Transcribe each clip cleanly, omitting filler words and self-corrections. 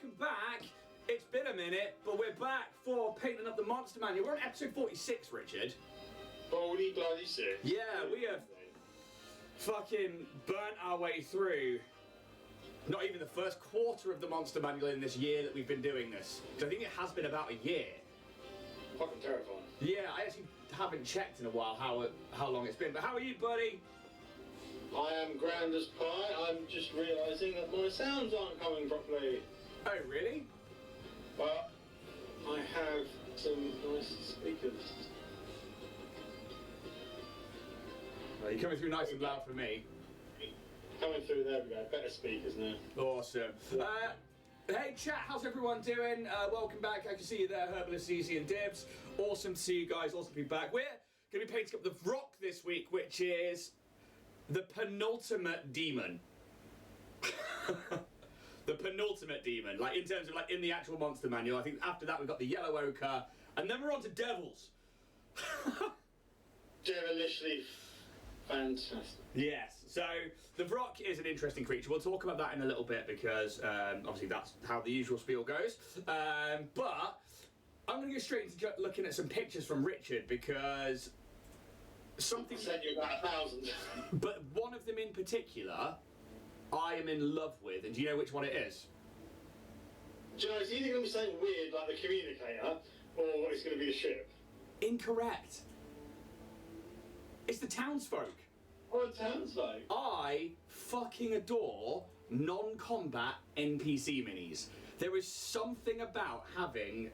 welcome back. It's been a minute, but we're back for painting up the monster manual. We're on episode 46, Richard. Holy bloody shit. Yeah, we have fucking burnt our way through not even the first quarter of the monster manual in this year that we've been doing this. So I think it has been about a year. Fucking terrifying. Yeah, I actually haven't checked in a while how long it's been. But how are you, buddy? I am grand as pie. I'm just realising that my sounds aren't coming properly. Oh, really? But I have some nice speakers. Well, you're coming through nice and loud for me. Coming through, there we go. Better speakers now. Awesome. Hey chat, how's everyone doing? Welcome back. I can see you there, Herbalist, Easy and Dibs. Awesome to see you guys, awesome to be back. We're going to be painting up the VROCK this week, which is the penultimate demon. The penultimate demon, like in terms of like in the actual monster manual. I think after that we've got the yellow ochre, and then we're on to devils. Devilishly fantastic. Yes, so the VROCK is an interesting creature. We'll talk about that in a little bit because obviously that's how the usual spiel goes. But I'm going to go straight into looking at some pictures from Richard because something said you about 1,000. But one of them in particular I am in love with, and do you know which one it is? Do you know, it's either going to be something weird like the communicator, or it's going to be a ship. Incorrect. It's the townsfolk. Oh, a townsfolk. I fucking adore non-combat NPC minis. There is something about having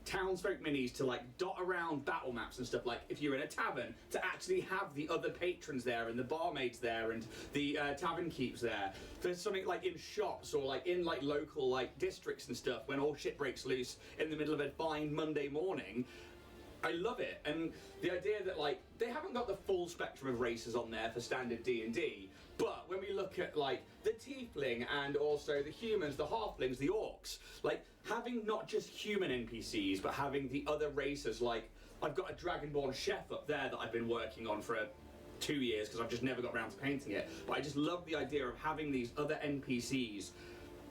townsfolk minis to like dot around battle maps and stuff, like if you're in a tavern, to actually have the other patrons there and the barmaids there and the tavern keeps there. There's something like in shops or like in like local like districts and stuff when all shit breaks loose in the middle of a fine Monday morning. I love it, and the idea that like they haven't got the full spectrum of races on there for standard D&D, but when we look at like the tiefling and also the humans, the halflings, the orcs, like having not just human NPCs but having the other races. Like I've got a Dragonborn chef up there that I've been working on for 2 years because I've just never got around to painting it, but I just love the idea of having these other NPCs,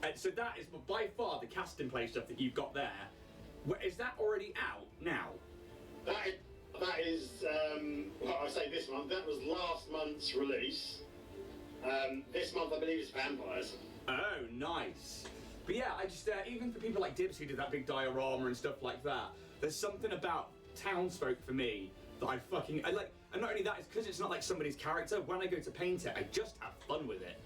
and so that is by far the cast and play stuff that you've got there. Is that already out now? That is, well, I say this month, that was last month's release. This month I believe it's vampires. Oh, nice. But yeah, I just, even for people like Dibs who did that big diorama and stuff like that, there's something about townsfolk for me that I like, and not only that, it's because it's not like somebody's character. When I go to paint it, I just have fun with it.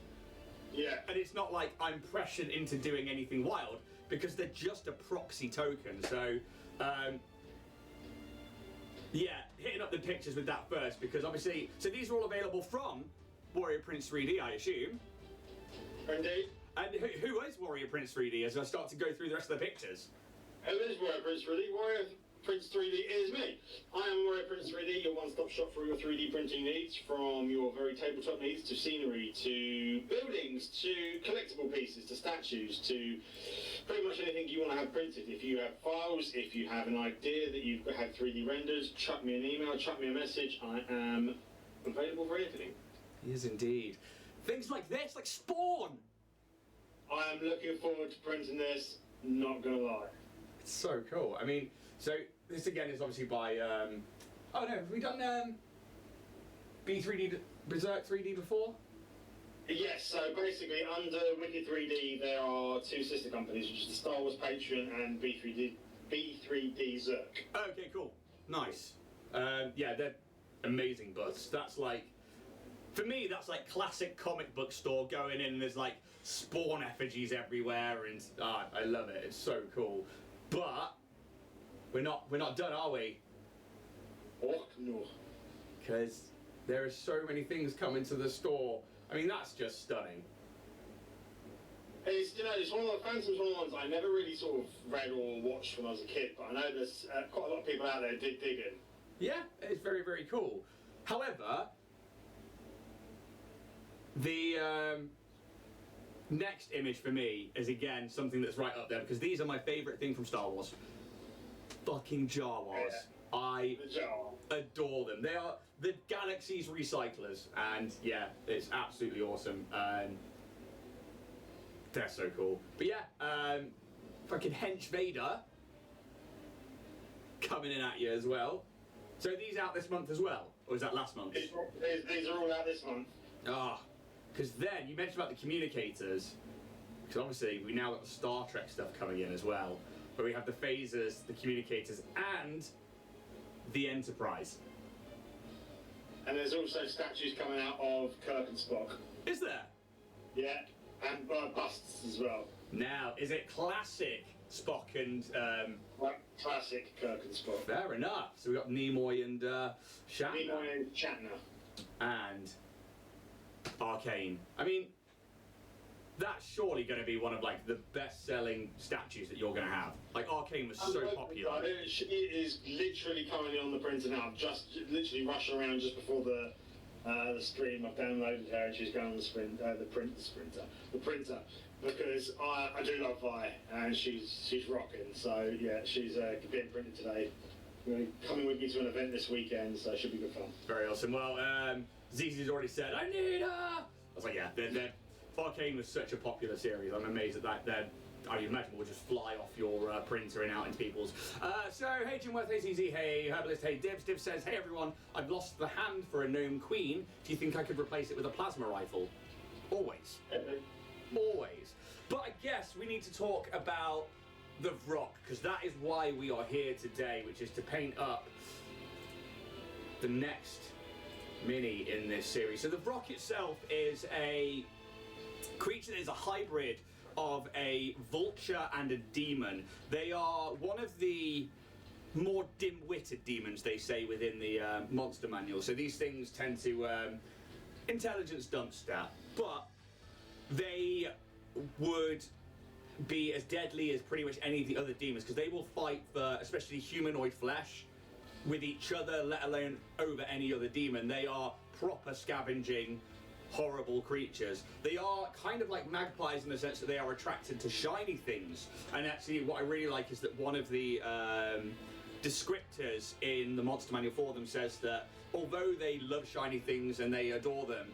Yeah. And it's not like I'm pressured into doing anything wild, because they're just a proxy token, so, yeah, hitting up the pictures with that first, because obviously, so these are all available from Warrior Prince 3D, I assume. Indeed. And who is Warrior Prince 3D as I start to go through the rest of the pictures? Who is Warrior Prince 3D? Warrior Prince 3D is me. I am Warrior Prince 3D, your one-stop shop for your 3D printing needs, from your very tabletop needs to scenery, to buildings, to collectible pieces, to statues, to pretty much anything you want to have printed. If you have files, if you have an idea that you've had 3D renders, chuck me an email, chuck me a message. I am available for anything. Yes, indeed. Things like this, like Spawn! I am looking forward to printing this, not gonna lie. It's so cool. I mean, so this again is obviously by, oh no, have we done B3D, Berserk 3D before? Yes, so basically under Wiki 3D there are two sister companies, which is the Star Wars Patreon and B3D Zerk. Okay, cool. Nice. Yeah, they're amazing butts. That's like, for me, that's like classic comic book store going in and there's like Spawn effigies everywhere, and I love it. It's so cool. But we're not done, are we? Oh no. Because there are so many things coming to the store. I mean, that's just stunning. It's, you know, it's one of the Phantom's one of the ones I never really sort of read or watched when I was a kid, but I know there's quite a lot of people out there who dig in. Yeah, it's very, very cool. However, the next image for me is again something that's right up there, because these are my favourite thing from Star Wars. Fucking Jawas. Yeah. I adore them. They are the galaxy's recyclers, and yeah, it's absolutely awesome. They're so cool. But yeah, fucking Hench Vader coming in at you as well. So are these out this month as well? Or is that last month? These are all out this month. Ah, because then you mentioned about the communicators. Because obviously we now got the Star Trek stuff coming in as well. Where we have the phasers, the communicators, and the Enterprise. And there's also statues coming out of Kirk and Spock. Is there? Yeah, and busts as well. Now, is it classic Spock and... Like classic Kirk and Spock. Fair enough. So we got Nimoy and Shatner. Nimoy and Shatner. And Arcane. I mean, that's surely going to be one of like the best-selling statues that you're going to have. Like Arcane was so popular. It is literally currently on the printer now. I've just literally rushing around just before the stream. I've downloaded her and she's going on the printer, because I do love Vi and she's rocking. So yeah, she's being printed today. Coming with me to an event this weekend, so it should be good fun. Very awesome. Well, Zizi's already said, I need her! I was like, yeah, Arcane was such a popular series. I'm amazed at that. I imagine we'll just fly off your printer and out into people's. So, hey Jimworth, hey ZZ, hey Herbalist, hey Dibs. Dibs says, hey everyone, I've lost the hand for a gnome queen. Do you think I could replace it with a plasma rifle? Always. Always. But I guess we need to talk about the VROCK, because that is why we are here today, which is to paint up the next mini in this series. So the VROCK itself is a creature that is a hybrid of a vulture and a demon. They are one of the more dim-witted demons, they say, within the monster manual. So these things tend to intelligence dump stat, but they would be as deadly as pretty much any of the other demons, because they will fight for especially humanoid flesh with each other, let alone over any other demon. They are proper scavenging, horrible creatures. They are kind of like magpies in the sense that they are attracted to shiny things. And actually what I really like is that one of the descriptors in the monster manual for them says that although they love shiny things and they adore them,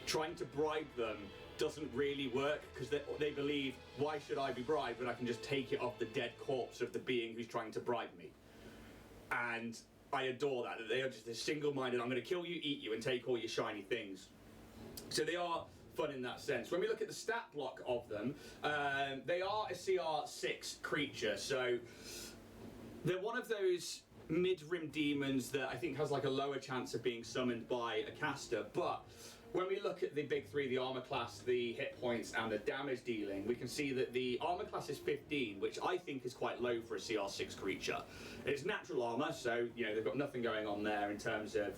trying to bribe them doesn't really work, because they believe, why should I be bribed when I can just take it off the dead corpse of the being who's trying to bribe me? And I adore that they are just this single-minded, I'm going to kill you, eat you, and take all your shiny things. So they are fun in that sense. When we look at the stat block of them, they are a CR6 creature, so they're one of those mid-rim demons that I think has like a lower chance of being summoned by a caster, but when we look at the big three, the armor class, the hit points, and the damage dealing, we can see that the armor class is 15, which I think is quite low for a CR6 creature. It's natural armor, so you know they've got nothing going on there in terms of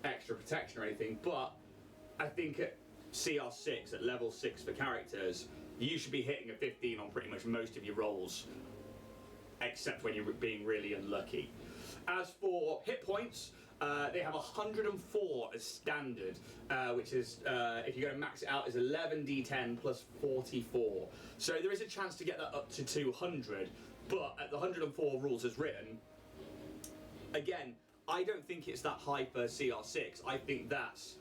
extra protection or anything, but I think at CR6, at level 6 for characters, you should be hitting a 15 on pretty much most of your rolls, except when you're being really unlucky. As for hit points, they have 104 as standard, which is, if you're going to max it out, is 11d10 plus 44. So there is a chance to get that up to 200, but at the 104 rules as written, again, I don't think it's that high for CR6. I think that's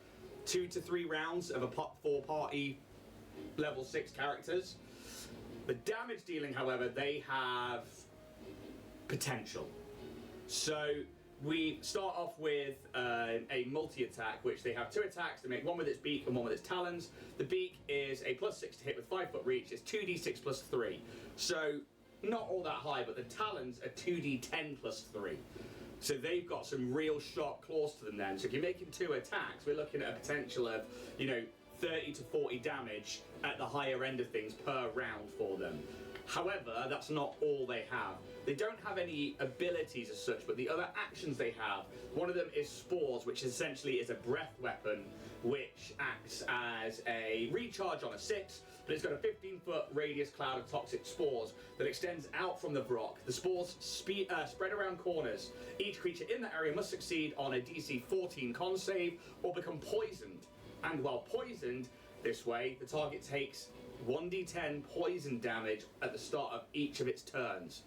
2 to 3 rounds of a 4-party level 6 characters. The damage dealing, however, they have potential. So we start off with a multi-attack, which they have 2 attacks. They make one with its beak and one with its talons. The beak is a +6 to hit with 5-foot reach. It's 2d6 plus 3. So not all that high, but the talons are 2d10 plus 3. So they've got some real sharp claws to them then. So if you're making 2 attacks, we're looking at a potential of, 30 to 40 damage at the higher end of things per round for them. However, that's not all they have. They don't have any abilities as such, but the other actions they have, one of them is Spores, which essentially is a breath weapon, which acts as a recharge on a 6, but it's got a 15-foot radius cloud of toxic spores that extends out from the VROCK. The spores spread around corners. Each creature in that area must succeed on a DC 14 con save or become poisoned. And while poisoned this way, the target takes 1d10 poison damage at the start of each of its turns.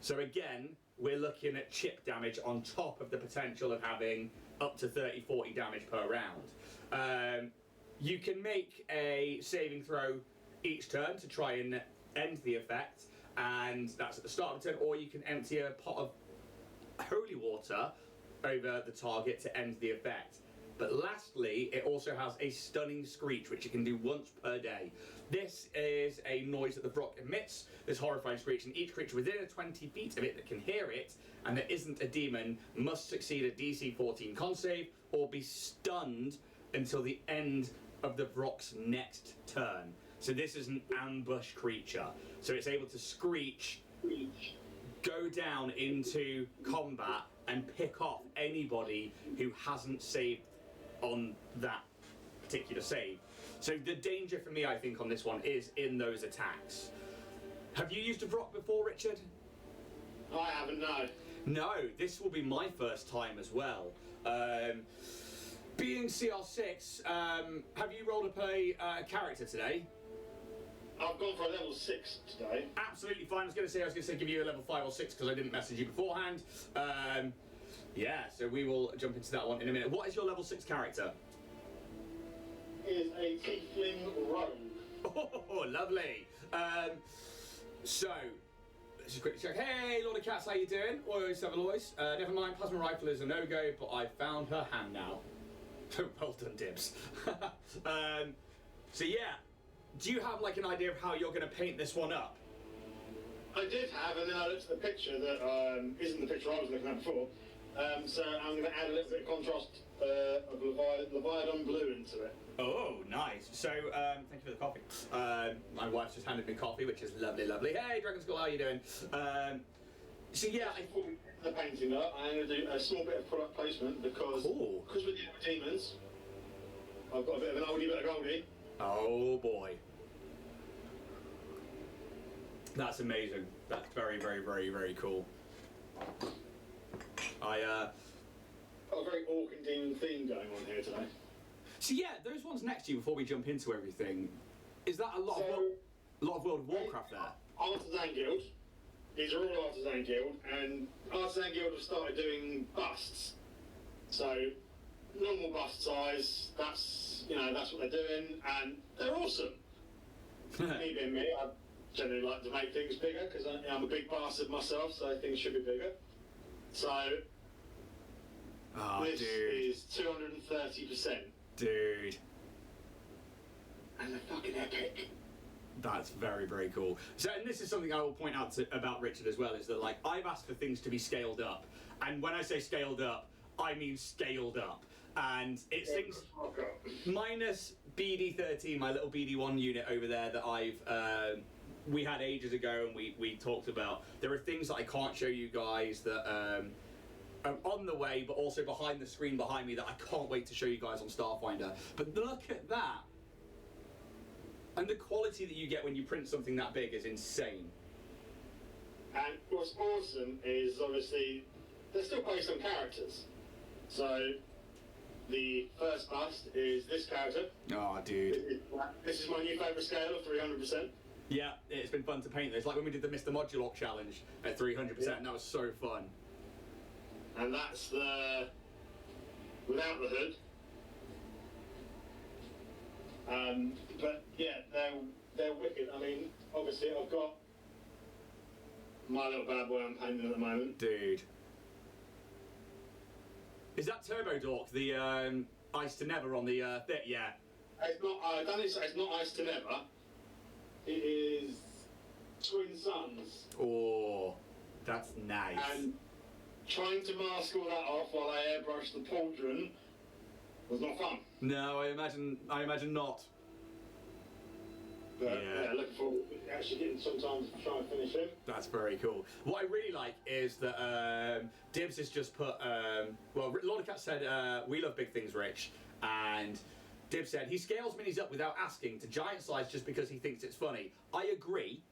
So again, we're looking at chip damage on top of the potential of having up to 30-40 damage per round. You can make a saving throw each turn to try and end the effect, and that's at the start of the turn, or you can empty a pot of holy water over the target to end the effect. But lastly, it also has a stunning screech, which you can do once per day. This is a noise that the VROCK emits, this horrifying screech, and each creature within 20 feet of it that can hear it, and that isn't a demon, must succeed a DC 14 con save, or be stunned until the end of the VROCK's next turn. So this is an ambush creature. So it's able to screech, go down into combat, and pick off anybody who hasn't saved on that particular save. So the danger for me, I think, on this one is in those attacks. Have you used a VROCK before, Richard? I haven't, no. No, this will be my first time as well. Being CR6, have you rolled up a character today? I've gone for a level 6 today. Absolutely fine. I was going to say give you a level 5 or 6 because I didn't message you beforehand. Yeah, so we will jump into that one in a minute. What is your level 6 character? Is a tiefling rogue. Oh, lovely. So, let's just quickly check. Hey, Lord of Cats, how you doing? Oi, Alois. Never mind, plasma rifle is a no-go, but I found her hand now. Well done, Dibs. So yeah, do you have like an idea of how you're going to paint this one up? I did have, and then I looked at the picture that isn't the picture I was looking at before. So I'm going to add a little bit of contrast of Leviathan blue into it. Oh, nice. So, thank you for the coffee. My wife's just handed me coffee, which is lovely, lovely. Hey, Dragon Skull, how you doing? So yeah, Before we get the painting up, I'm going to do a small bit of product placement because Cool. we're dealing with demons. I've got a bit of an oldie, bit of goldie. Oh boy. That's amazing. That's very, very, very, very cool. Got a very orc and demon theme going on here today. So yeah, those ones next to you before we jump into everything, is that a lot of World of Warcraft there? Artisan Guild. These are all Artisan Guild, and Artisan Guild have started doing busts. So normal bust size. That's what they're doing, and they're awesome. Me being me, I generally like to make things bigger because I'm a big bastard myself, so things should be bigger. So this is 230%. Dude. And they're fucking epic. That's very, very cool. So, and this is something I will point out about Richard as well, is that like I've asked for things to be scaled up, and when I say scaled up, I mean scaled up. And it's things minus BD13, my little BD1 unit over there that we had ages ago and we talked about. There are things that I can't show you guys that are on the way, but also behind the screen behind me that I can't wait to show you guys on Starfinder. But look at that. And the quality that you get when you print something that big is insane. And what's awesome is obviously they're still based on characters. So the first bust is this character. Oh, dude. This is my new favourite scale of 300%. Yeah, it's been fun to paint this. Like when we did the Mr. Modulock challenge at 300%, and that was so fun. And that's the without the hood. But yeah, they're wicked. I mean, obviously I've got my little bad boy I'm painting at the moment. Dude. Is that Turbo Dork, the Ice to Never on the yeah. It's not, I don't say it's not Ice to Never. It is Twin Suns. Oh, that's nice. And trying to mask all that off while I airbrush the pauldron was not fun. No, I imagine not. But yeah, looking forward to actually getting some time to try and finish him. That's very cool. What I really like is that Dibs has just put, well, Lord of Cat said, we love big things, Rich, and Dibs said, he scales minis up without asking to giant size just because he thinks it's funny. I agree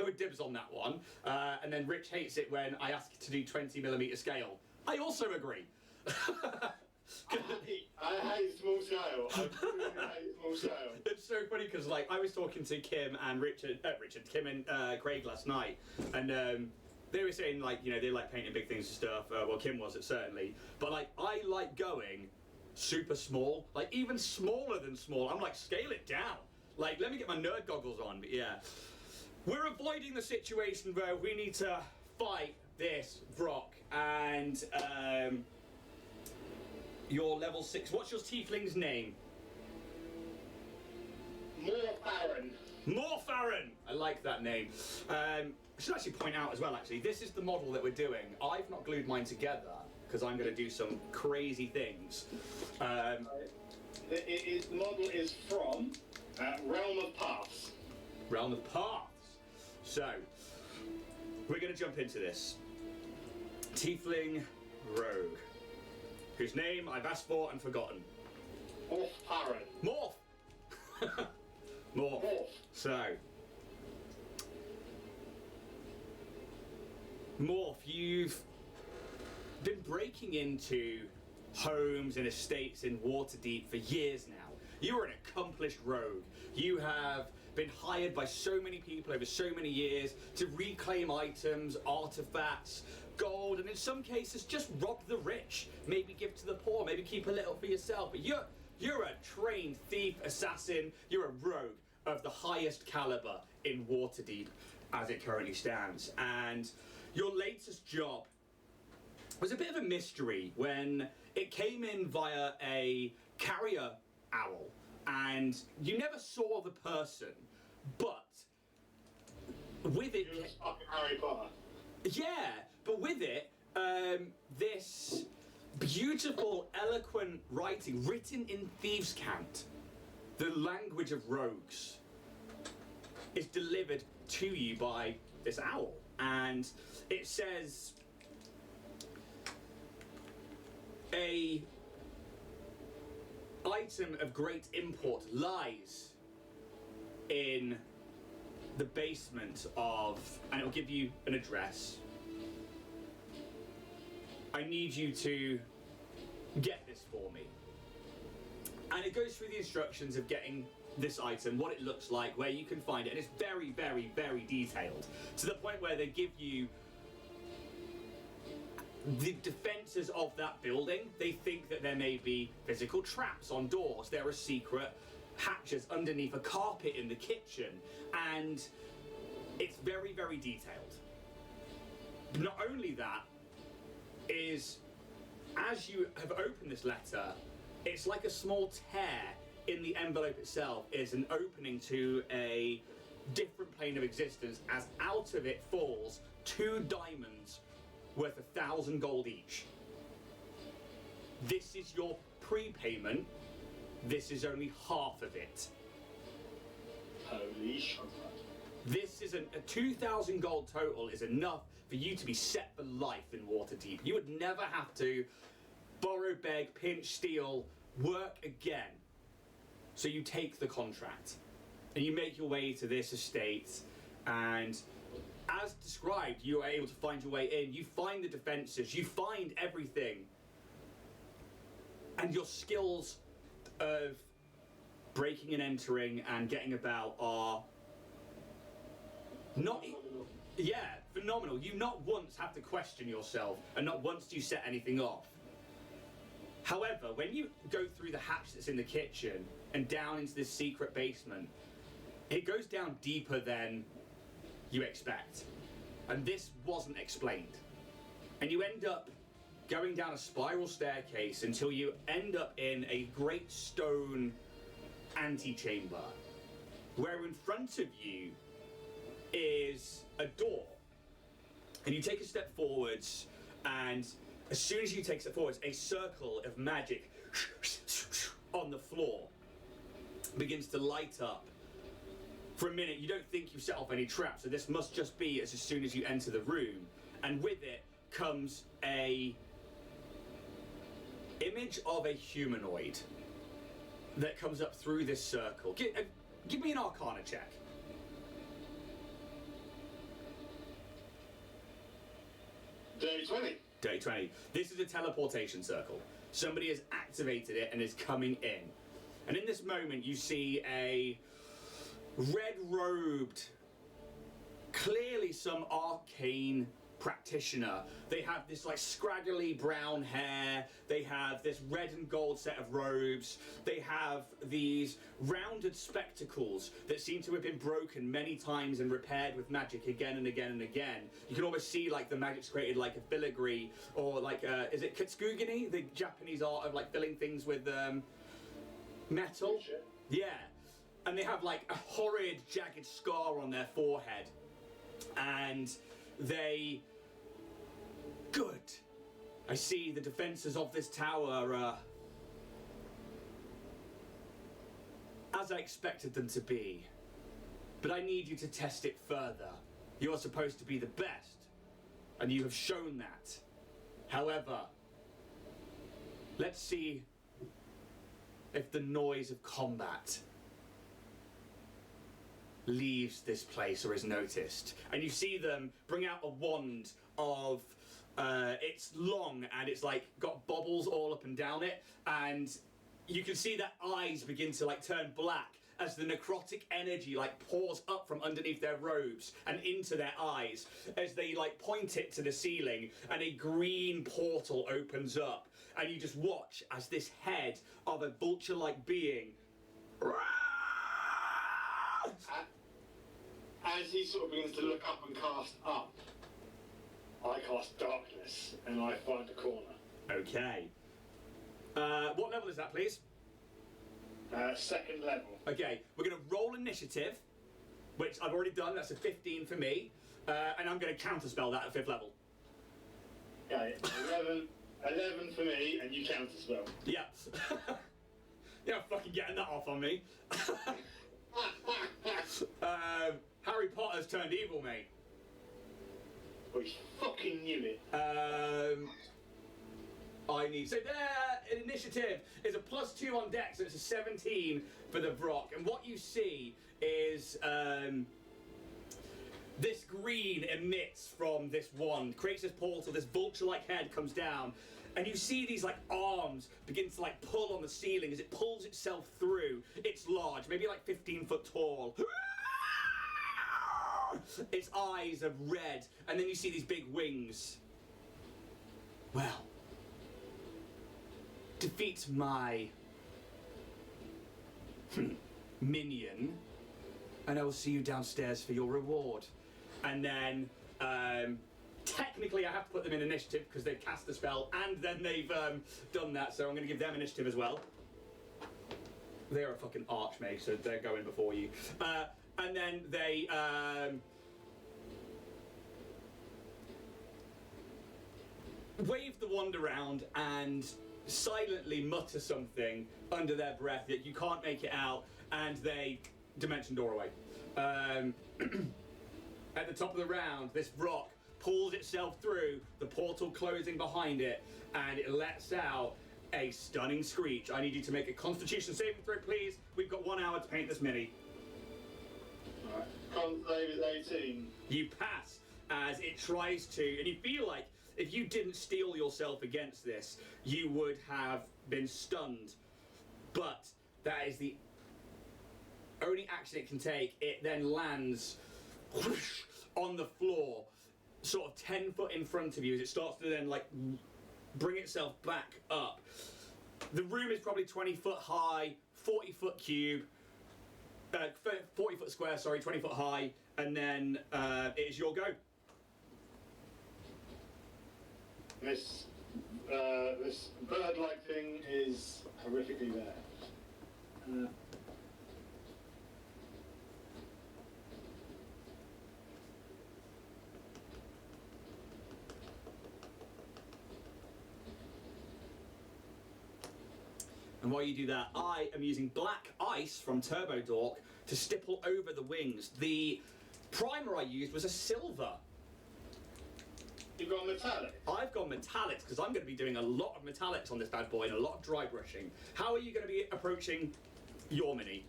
with Dibs on that one, and then Rich hates it when I ask to do 20mm scale. I also agree. I hate small scale. I really hate small scale. It's so funny because like I was talking to Kim and Kim and Craig last night, and they were saying like they like painting big things and stuff. Well, Kim was it certainly, but like I like going super small, like even smaller than small. I'm like scale it down. Like, let me get my nerd goggles on, but yeah. We're avoiding the situation where we need to fight this VROCK, and you're level 6. What's your tiefling's name? Morfarin. Morfarin! I like that name. I should actually point out as well, actually, this is the model that we're doing. I've not glued mine together, because I'm going to do some crazy things. The model is from Realm of Paths. Realm of Paths. So, we're going to jump into this. Tiefling Rogue, whose name I've asked for and forgotten. Morfarin. Morph! Morph. So, Morph, you've been breaking into homes and estates in Waterdeep for years now. You are an accomplished rogue. You have been hired by so many people over so many years to reclaim items, artifacts, gold, and in some cases just rob the rich. Maybe give to the poor, maybe keep a little for yourself. But you're a trained thief, assassin. You're a rogue of the highest caliber in Waterdeep as it currently stands. And your latest job was a bit of a mystery when it came in via a carrier owl, and you never saw the person, but with it... It was fucking Harry Potter. Yeah, but with it, this beautiful, eloquent writing written in Thieves' Cant, the language of rogues, is delivered to you by this owl. And it says, a item of great import lies in the basement of, and it'll give you an address. I need you to get this for me. And it goes through the instructions of getting this item, what it looks like, where you can find it, and it's very, very, very detailed, to the point where they give you the defences of that building. They think that there may be physical traps on doors, there are secret hatches underneath a carpet in the kitchen, and it's very, very detailed. Not only that, is as you have opened this letter, it's like a small tear in the envelope itself is an opening to a different plane of existence, as out of it falls 2 diamonds worth 1,000 gold each. This is your prepayment. This is only half of it. Holy shit. This is a 2,000 gold total is enough for you to be set for life in Waterdeep. You would never have to borrow, beg, pinch, steal, work again. So you take the contract and you make your way to this estate, and as described, you are able to find your way in. You find the defences, you find everything, and your skills of breaking and entering and getting about are not... Yeah, phenomenal. You not once have to question yourself, and not once do you set anything off. However, when you go through the hatch that's in the kitchen and down into this secret basement, it goes down deeper than you expect. And this wasn't explained. And you end up going down a spiral staircase until you end up in a great stone antechamber, where in front of you is a door. And you take a step forwards, and as soon as you take a step forwards, a circle of magic on the floor begins to light up. For a minute, you don't think you've set off any traps, so this must just be as soon as you enter the room. And with it comes a image of a humanoid that comes up through this circle. Give me an Arcana check. Dirty 20. Day 20. This is a teleportation circle. Somebody has activated it and is coming in. And in this moment, you see a red-robed, clearly some arcane practitioner. They have this like scraggly brown hair, they have this red and gold set of robes, they have these rounded spectacles that seem to have been broken many times and repaired with magic again and again and again. You can almost see like the magic's created like a filigree, or like is it kitsugini, the Japanese art of like filling things with metal? Yeah. And they have like a horrid jagged scar on their forehead. And they... Good. I see the defences of this tower as I expected them to be. But I need you to test it further. You're supposed to be the best, and you have shown that. However, let's see if the noise of combat leaves this place or is noticed. And you see them bring out a wand of it's long and it's like got bobbles all up and down it, and you can see that eyes begin to like turn black as the necrotic energy like pours up from underneath their robes and into their eyes as they like point it to the ceiling, and a green portal opens up, and you just watch as this head of a vulture-like being as he sort of begins to look up and cast up, I cast darkness and I find a corner. Okay. What level is that, please? Second level. Okay, we're going to roll initiative, which I've already done. That's a 15 for me. And I'm going to counterspell that at 5th level. Okay, 11 for me, and you counterspell. Yeah. You're not fucking getting that off on me. Harry Potter's turned evil, mate. We fucking knew it. I need... So there, initiative is a +2 on dex, so it's a 17 for the VROCK. And what you see is this green emits from this wand, creates this portal, this vulture-like head comes down, and you see these like arms begin to like pull on the ceiling as it pulls itself through. It's large, maybe like 15 foot tall. Its eyes are red, and then you see these big wings. Well, defeat my minion, and I will see you downstairs for your reward. And then, technically I have to put them in initiative because they've cast the spell and then they've done that, so I'm going to give them initiative as well. They're a fucking archmage, so they're going before you. And then they wave the wand around and silently mutter something under their breath that you can't make it out, and they dimension door away. At the top of the round, this rock pulls itself through, the portal closing behind it, and it lets out a stunning screech. I need you to make a Constitution saving throw, please. We've got 1 hour to paint this mini. Alright. Con save is 18. You pass as it tries to, and you feel like if you didn't steel yourself against this, you would have been stunned. But that is the only action it can take. It then lands whoosh, on the floor, sort of 10 foot in front of you, as it starts to then like bring itself back up. The room is probably 20 foot high, 40 foot cube, 40 foot square, sorry, 20 foot high, and then it is your go. This bird-like thing is horrifically there. And while you do that, I am using black ice from Turbo Dork to stipple over the wings. The primer I used was a silver. You've got metallic? I've gone metallics because I'm going to be doing a lot of metallics on this bad boy and a lot of dry brushing. How are you going to be approaching your mini?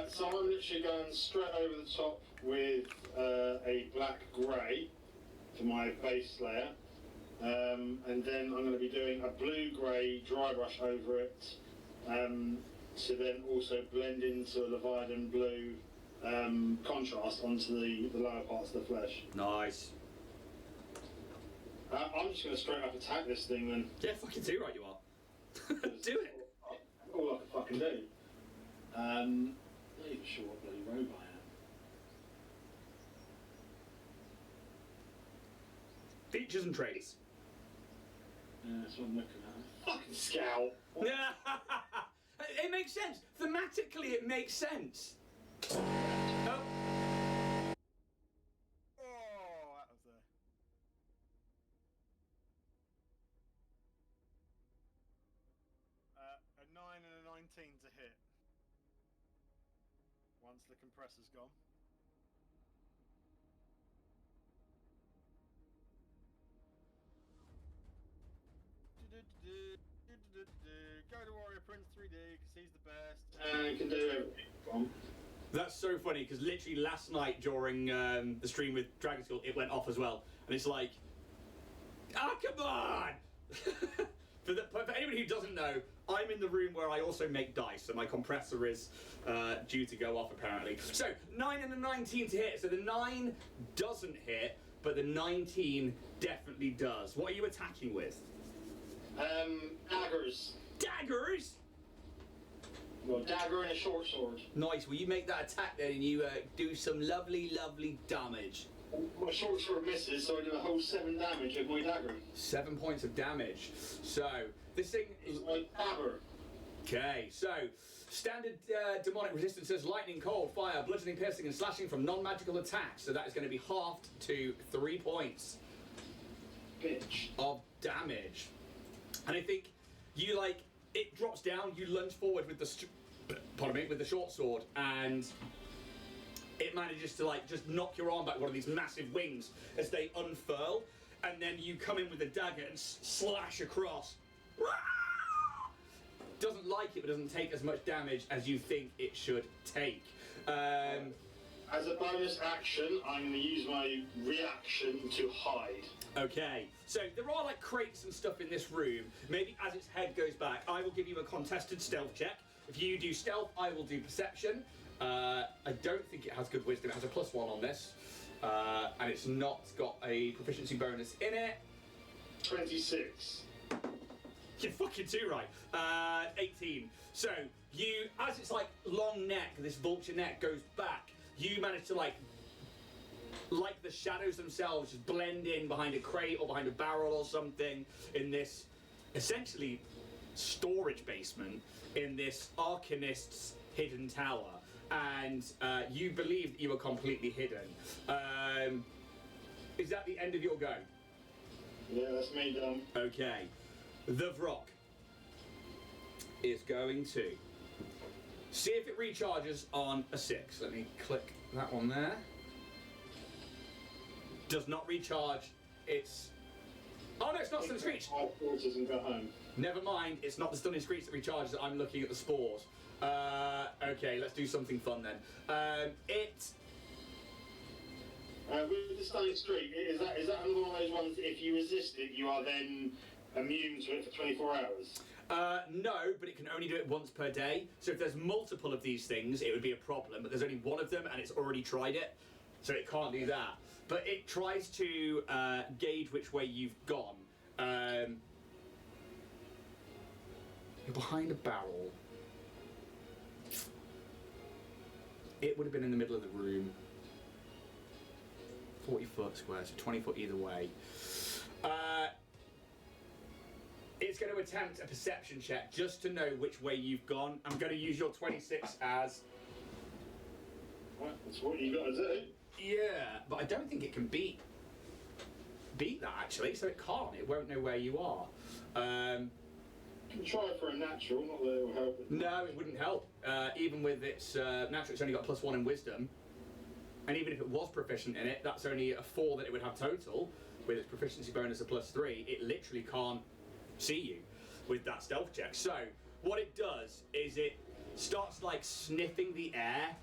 So I'm literally going straight over the top with a black grey for my base layer. And then I'm going to be doing a blue-grey dry brush over it to then also blend into a Leviathan blue contrast onto the lower parts of the flesh. Nice. I'm just going to straight up attack this thing then. Yeah, fucking too right you are. Do it. All I can fucking do. Not even sure what bloody robe I am. Features and traits. Yeah, that's what I'm looking at. Fucking scout. It makes sense. Thematically, it makes sense. Oh. Oh, that was a 9 and a 19 to hit. Once the compressor's gone. Go to Warrior Prince 3D because he's the best. And can do everything. That's so funny because literally last night during the stream with Dragon School, it went off as well, and it's like, ah, come on! for anyone who doesn't know, I'm in the room where I also make dice, so my compressor is due to go off apparently. So 9 and a 19 to hit. So the 9 doesn't hit, but the 19 definitely does. What are you attacking with? Daggers. Daggers. Well, dagger and a short sword. Nice. Will you make that attack then, and you do some lovely, lovely damage? My short sword misses, so I do a whole 7 damage with my dagger. 7 points of damage. So this thing is My dagger. okay. So standard demonic resistance says lightning, cold, fire, bludgeoning, piercing, and slashing from non-magical attacks. So that is going to be halved to 3 points Bitch. of damage. And I think you it drops down. You lunge forward with the with the short sword, and it manages to just knock your arm back with one of these massive wings as they unfurl, and then you come in with a dagger and slash across. Doesn't like it, but doesn't take as much damage as you think it should take. As a bonus action, I'm going to use my reaction to hide. Okay, so there are crates and stuff in this room. Maybe as its head goes back, I will give you a contested stealth check. If you do stealth, I will do perception. I don't think it has good wisdom. It has a +1 on this, and it's not got a proficiency bonus in it. 26. You're fucking too right. 18. So you, as its long neck, this vulture neck goes back, you manage to like the shadows themselves just blend in behind a crate or behind a barrel or something in this essentially storage basement in this Arcanist's hidden tower, and you believe that you are completely hidden. Is that the end of your go? Yeah, that's me done. Okay. The VROCK is going to see if it recharges on a 6. Let me click that one there. Does not recharge. It's... Oh no, it's not stunning screech. And go home. Never mind, it's not the stunning screech that recharges. I'm looking at the spores. Okay, let's do something fun then. With the stunning streak, is that another one of those ones that if you resist it, you are then immune to it for 24 hours? No, but it can only do it once per day. So if there's multiple of these things, it would be a problem. But there's only one of them, and it's already tried it, so it can't do that. But it tries to gauge which way you've gone. You're behind a barrel. It would have been in the middle of the room. 40 foot square, so 20 foot either way. It's going to attempt a perception check just to know which way you've gone. I'm going to use your 26 as... Well, that's what you got to do. Yeah, but I don't think it can beat that actually, so it can't. It won't know where you are. You can try for a natural, not that it will help. No, it wouldn't help. Even with its natural, it's only got +1 in wisdom. And even if it was proficient in it, that's only a 4 that it would have total. With its proficiency bonus of +3, it literally can't see you with that stealth check. So what it does is it starts like sniffing the air,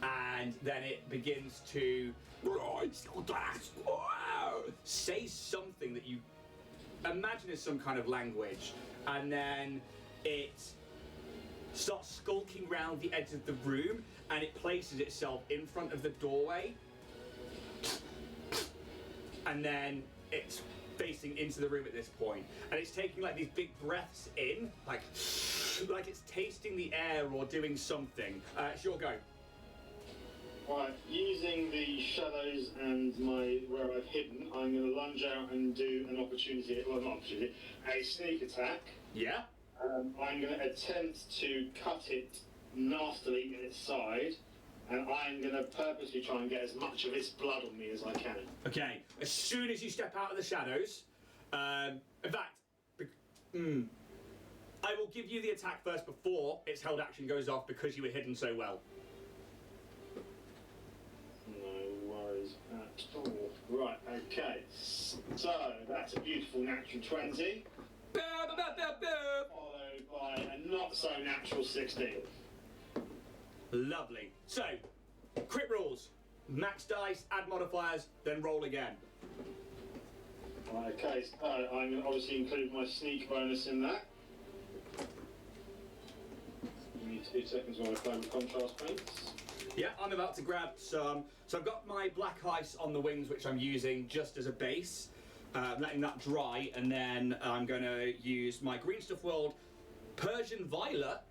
and then it begins to say something that you imagine is some kind of language, and then it starts skulking round the edge of the room, and it places itself in front of the doorway. and then it's facing into the room at this point, and it's taking like these big breaths in, like it's tasting the air or doing something. It's your go. Right, using the shadows and where I've hidden, I'm going to lunge out and do an opportunity, well not opportunity, a sneak attack. Yeah. I'm going to attempt to cut it nastily in its side, and I'm going to purposely try and get as much of its blood on me as I can. Okay, as soon as you step out of the shadows, in fact, I will give you the attack first before its held action goes off because you were hidden so well. No worries at all. Right, okay, so that's a beautiful natural 20, followed by a not so natural 16. Lovely. So, crit rules. Max dice, add modifiers, then roll again. Okay, so I'm going to obviously include my sneak bonus in that. Give me 2 seconds while I play with contrast paints. Yeah, I'm about to grab some. So I've got my black ice on the wings, which I'm using just as a base. Letting that dry, and then I'm going to use my Green Stuff World Persian Violet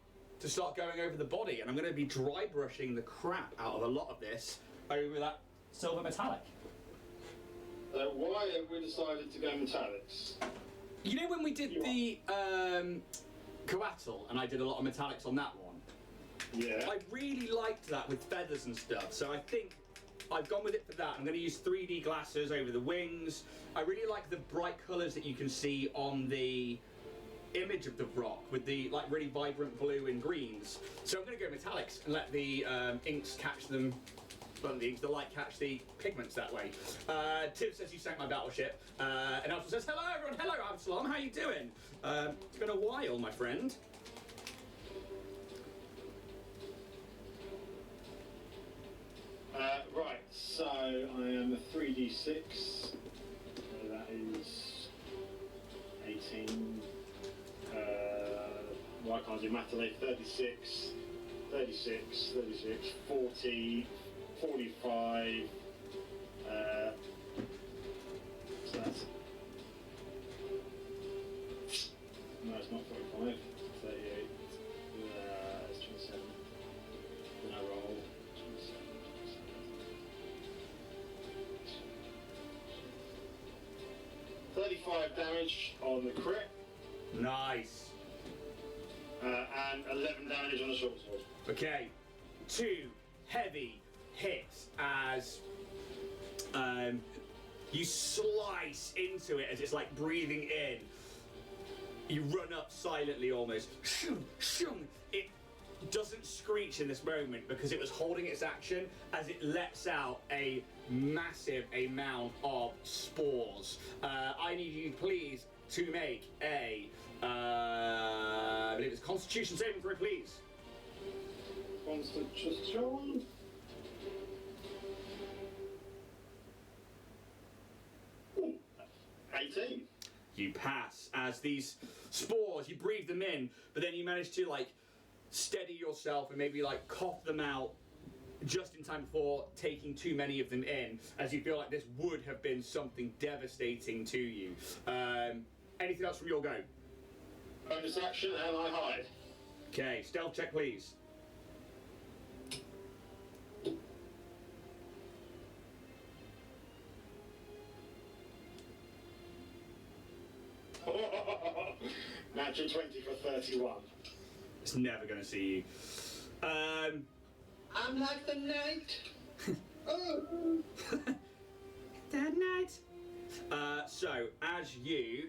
to start going over the body, and I'm going to be dry brushing the crap out of a lot of this over that silver metallic. Why have we decided to go metallics? You know when we did the Coatl, and I did a lot of metallics on that one? Yeah. I really liked that with feathers and stuff, so I think I've gone with it for that. I'm going to use 3D glasses over the wings. I really like the bright colours that you can see on the image of the VROCK with the like really vibrant blue and greens. So I'm going to go metallics and let the inks catch them. Well, the light catch the pigments that way. Tim says you sank my battleship, and Absalom says, hello everyone, hello Absalom, how you doing? It's been a while, my friend. Right, so I am a 3d6, so that is 18, well I can't do math today, 36, 40, 45, so that's, no it's not 45, 38, it's 27, then I roll 27. 35 damage on the crit. Nice. And 11 damage on the short sword. Okay, 2 heavy hits as you slice into it as it's like breathing in. You run up silently almost. Shoom, shoom. It doesn't screech in this moment because it was holding its action as it lets out a massive amount of spores. I need you please to make a I believe it's Constitution saving throw, please. Constitution. Ooh, 18. You pass as these spores, you breathe them in, but then you manage to like steady yourself and maybe like cough them out just in time before taking too many of them in, as you feel like this would have been something devastating to you. Anything else from your go? Bonus action and I hide. Okay, stealth check please. Natural 20 for 31. It's never going to see you. I'm like the night. That night. So, as you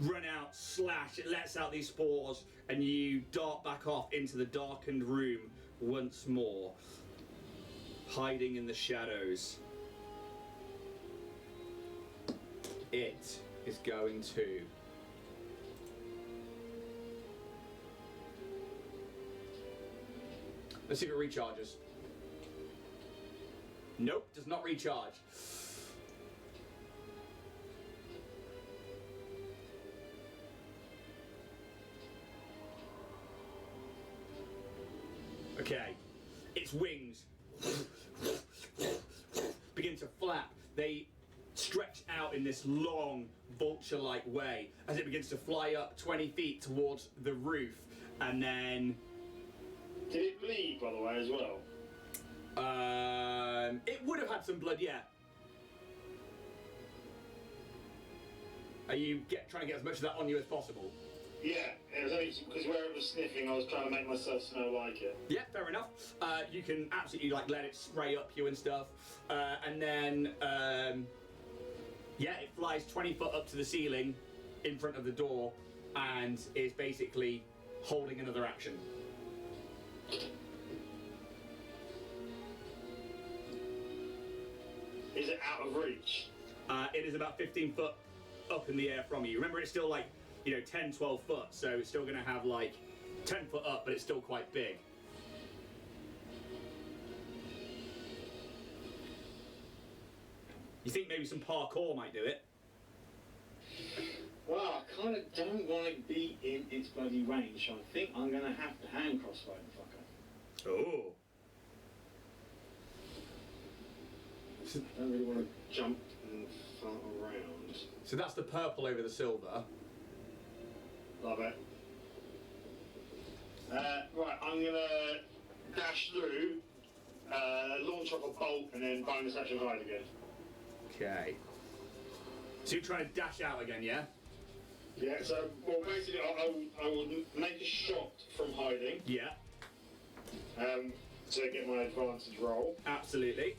run out, slash, it lets out these spores, and you dart back off into the darkened room once more, hiding in the shadows. It is going to let's see if it recharges. Nope, does not recharge. Okay, its wings begin to flap. They stretch out in this long, vulture-like way as it begins to fly up 20 feet towards the roof, and then... Did it bleed, by the way, as well? It would have had some blood, yeah. Are you trying to get as much of that on you as possible? Yeah, it was only because where it was sniffing, I was trying to make myself smell like it. Yeah, fair enough. You can absolutely like let it spray up you and stuff, and then yeah, it flies 20 foot up to the ceiling in front of the door and is basically holding another action. Is it out of reach? It is about 15 foot up in the air from you. Remember, it's still like, you know, 10, 12 foot, so it's still going to have like 10 foot up, but it's still quite big. You think maybe some parkour might do it? Well, I kind of don't want to be in its bloody range, so I think I'm going to have to hand crossbow the fucker. Oh. I don't really want to jump and fart around. So that's the purple over the silver. Love it. Right, I'm going to dash through, launch off a bolt, and then bonus action hide again. Okay. So you're trying to dash out again, yeah? Yeah, so, well, basically, I will make a shot from hiding. Yeah. To get my advantage roll. Absolutely.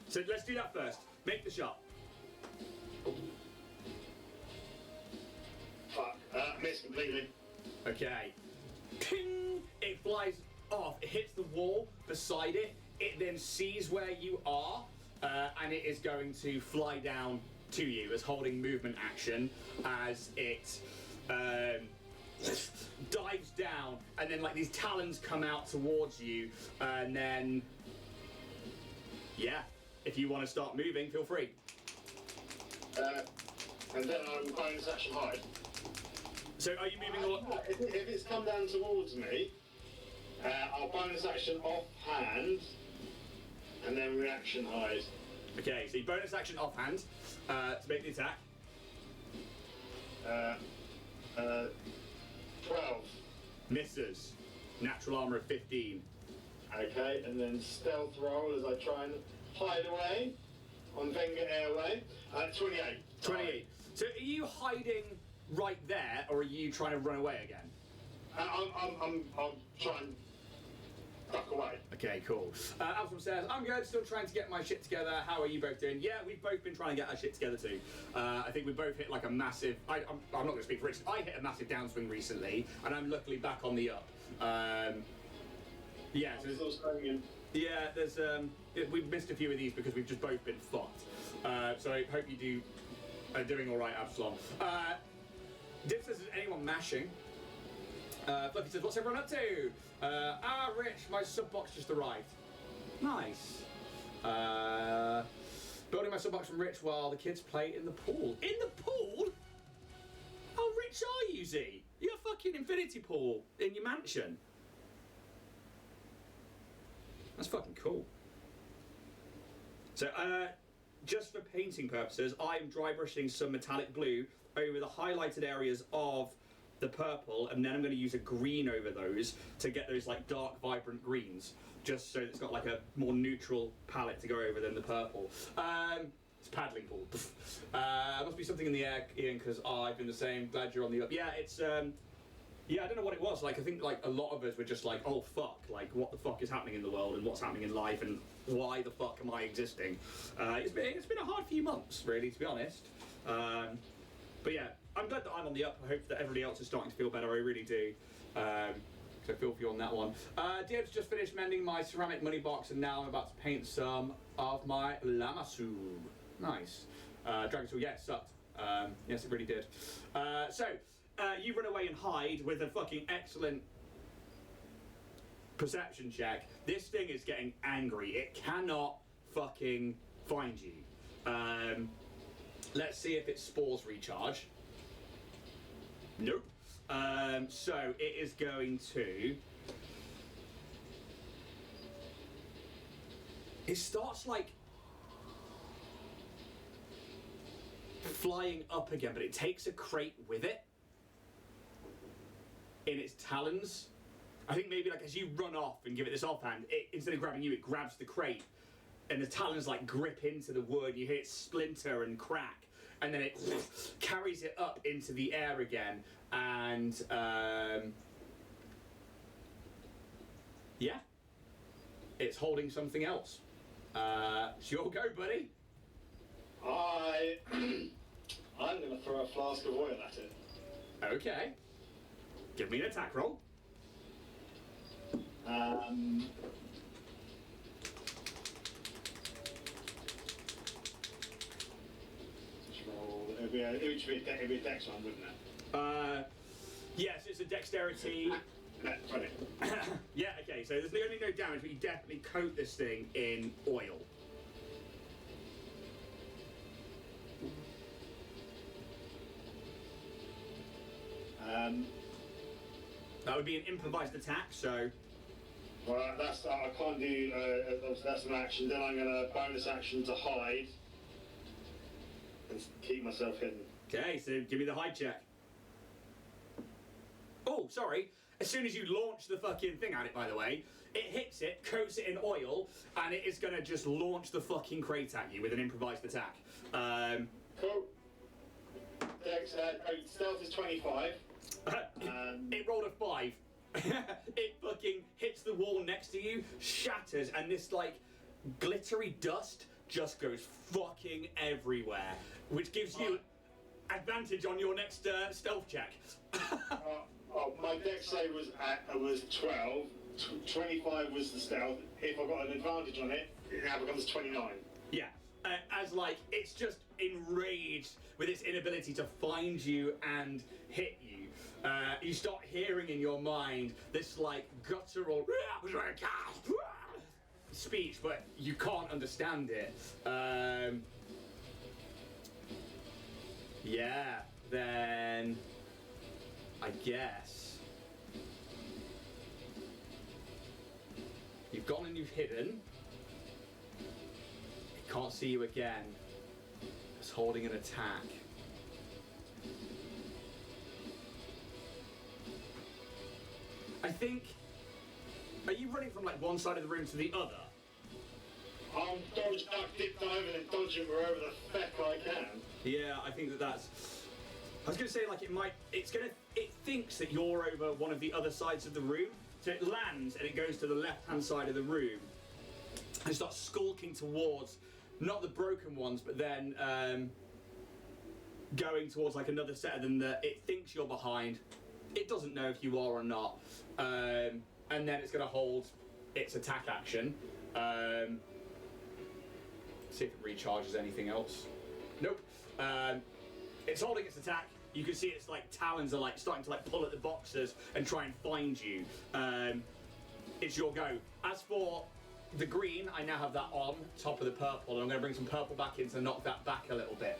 So let's do that first. Make the shot. Fuck, missed completely. Okay. Ping! It flies off. It hits the wall beside it. It then sees where you are, and it is going to fly down to you as holding movement action as it dives down, and then like these talons come out towards you, and then yeah, if you want to start moving, feel free. And then I will bonus action hide. So are you moving all? If it's come down towards me, I'll bonus action offhand, and then reaction hide. Okay, so you bonus action offhand to make the attack. 12. Misses. Natural armor of 15. Okay, and then stealth roll as I try and hide away on Venga Airway. 28. 28. So are you hiding right there, or are you trying to run away again? I'll try and duck away. Okay, cool. Alpha says, I'm good, still trying to get my shit together. How are you both doing? Yeah, we've both been trying to get our shit together too. I think we both hit like a massive, I'm not going to speak for Richard, I hit a massive downswing recently, and I'm luckily back on the up. Yeah, so Still staying in. yeah, there's we've missed a few of these because we've just both been fucked. So I hope you are doing all right, Absalom. Dip says, is anyone mashing? Fluffy says, what's everyone up to? Rich, my sub box just arrived. Nice. Building my sub box from Rich while the kids play in the pool. In the pool? How rich are you, Z? You got a fucking infinity pool in your mansion. That's fucking cool. So, just for painting purposes, I'm dry brushing some metallic blue over the highlighted areas of the purple, and then I'm going to use a green over those to get those like dark, vibrant greens, just so it's got like a more neutral palette to go over than the purple. It's paddling pool. Must be something in the air, Ian, because I've been the same. Glad you're on the up. Yeah, it's yeah, I don't know what it was. Like, I think like a lot of us were just like, oh fuck, like what the fuck is happening in the world and what's happening in life and why the fuck am I existing? It's been a hard few months, really, to be honest. But yeah, I'm glad that I'm on the up. I hope that everybody else is starting to feel better. I really do. So feel for you on that one. Dib's just finished mending my ceramic money box, and now I'm about to paint some of my Lamassu. Nice. Dragon Sword, yeah, it sucked. Yes, it really did. You run away and hide with a fucking excellent perception check. This thing is getting angry. It cannot fucking find you. Let's see if its spores recharge. Nope. So it is going to... It starts like flying up again, but it takes a crate with it in its talons. I think maybe like as you run off and give it this offhand, it, instead of grabbing you, it grabs the crate, and the talons like grip into the wood. You hear it splinter and crack, and then it carries it up into the air again, and yeah, it's holding something else. It's your go, buddy. I'm going to throw a flask of oil at it. Okay. Give me an attack roll. It should be a dex one, wouldn't it? Yes, it's a dexterity. Funny. Yeah, okay, so there's only no damage, but you definitely coat this thing in oil. That would be an improvised attack, so... Well, that's I can't do. That's an action. Then I'm going to bonus action to hide and keep myself hidden. Okay, so give me the hide check. Oh, sorry. As soon as you launch the fucking thing at it, by the way, it hits it, coats it in oil, and it is going to just launch the fucking crate at you with an improvised attack. Cool. Dex, stealth is 25. It rolled a 5. It fucking hits the wall next to you, shatters, and this like glittery dust just goes fucking everywhere, which gives you advantage on your next stealth check. My dex save was 12. 25 was the stealth. If I got an advantage on it, it now becomes 29. Yeah, as like it's just enraged with its inability to find you and hit you. You start hearing in your mind this like guttural speech, but you can't understand it. Yeah, then I guess you've gone and you've hidden. It can't see you again. It's holding an attack. I think. Are you running from like one side of the room to the other? I'll dodge, duck, dip, dive, and dodge it wherever the feck I can. Yeah, I think that's. I was going to say like it thinks that you're over one of the other sides of the room, so it lands and it goes to the left-hand side of the room and starts skulking towards not the broken ones, but then going towards like another set of them that it thinks you're behind. It doesn't know if you are or not, and then it's going to hold its attack action. See if it recharges anything else. Nope. It's holding its attack. You can see its like talons are like starting to like pull at the boxes and try and find you. It's your go. As for the green, I now have that on top of the purple, and I'm going to bring some purple back in to knock that back a little bit.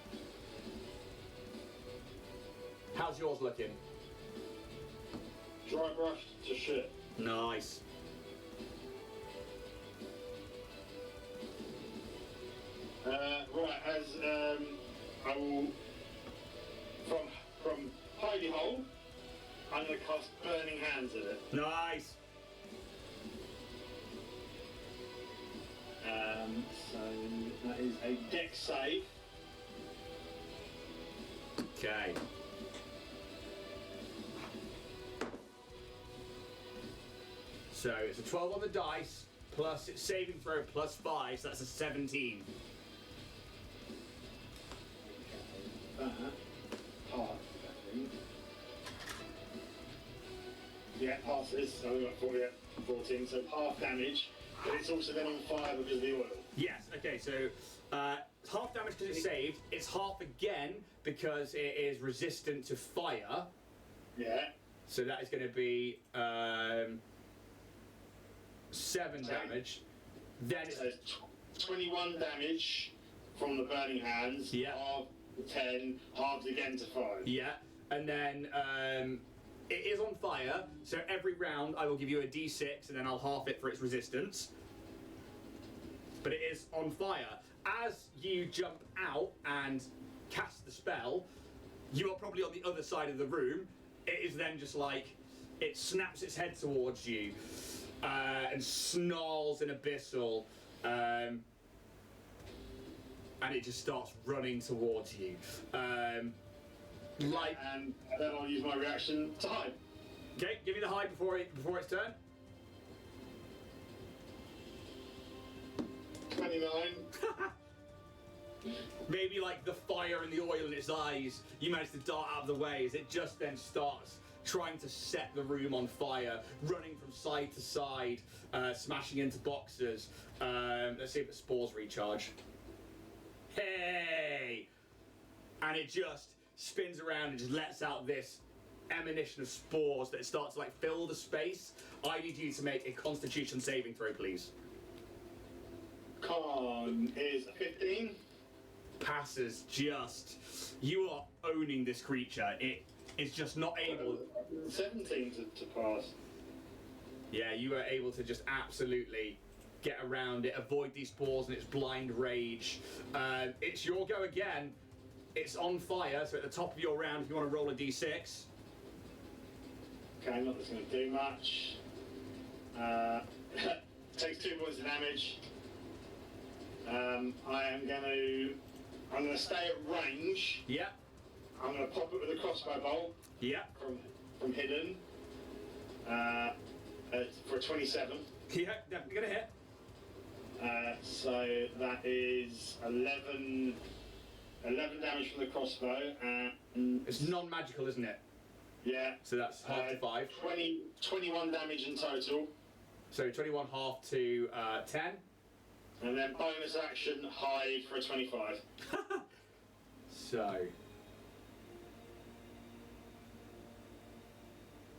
How's yours looking? Dry brushed to shit. Nice. Right, as I will from hidey hole, I'm going to cast Burning Hands at it. Nice. So that is a dex save. Okay. So it's a 12 on the dice, plus its saving throw plus 5, so that's a 17. That half, I think. Yeah, passes. So we've got 14, so half damage. But it's also then on fire because of the oil. Yes, okay, so it's half damage because it's saved. It's half again because it is resistant to fire. Yeah. So that is going to be 7 damage. Then it's... So 21 damage from the Burning Hands. Yeah. Half to 10, halves again to 5. Yeah, and then it is on fire, so every round I will give you a d6 and then I'll half it for its resistance. But it is on fire. As you jump out and cast the spell, you are probably on the other side of the room. It is then just like, it snaps its head towards you and snarls in abyssal, and it just starts running towards you. And then I'll use my reaction to hide. Okay, give me the hide before its turn. 29. Maybe like the fire and the oil in its eyes, you manage to dart out of the way as it just then starts trying to set the room on fire, running from side to side, smashing into boxes. Let's see if the spores recharge. Hey! And it just spins around and just lets out this emanation of spores that starts to like fill the space. I need you to make a Constitution saving throw, please. Con is a 15. Passes. Just, you are owning this creature. It is just not able. 17 to pass. Yeah, you are able to just absolutely get around it, avoid these spores and its blind rage. It's your go again. It's on fire, so at the top of your round, if you want to roll a d6. Okay, not that's going to do much. Takes 2 points of damage. I'm going to stay at range. Yeah, I'm going to pop it with a crossbow bolt yeah, from hidden for a 27. yeah, definitely gonna hit. So that is 11 damage from the crossbow, and It's non-magical, isn't it? yeah, So that's half to 5. 21 damage in total, So 21 half to 10. and then bonus action hide for a 25. So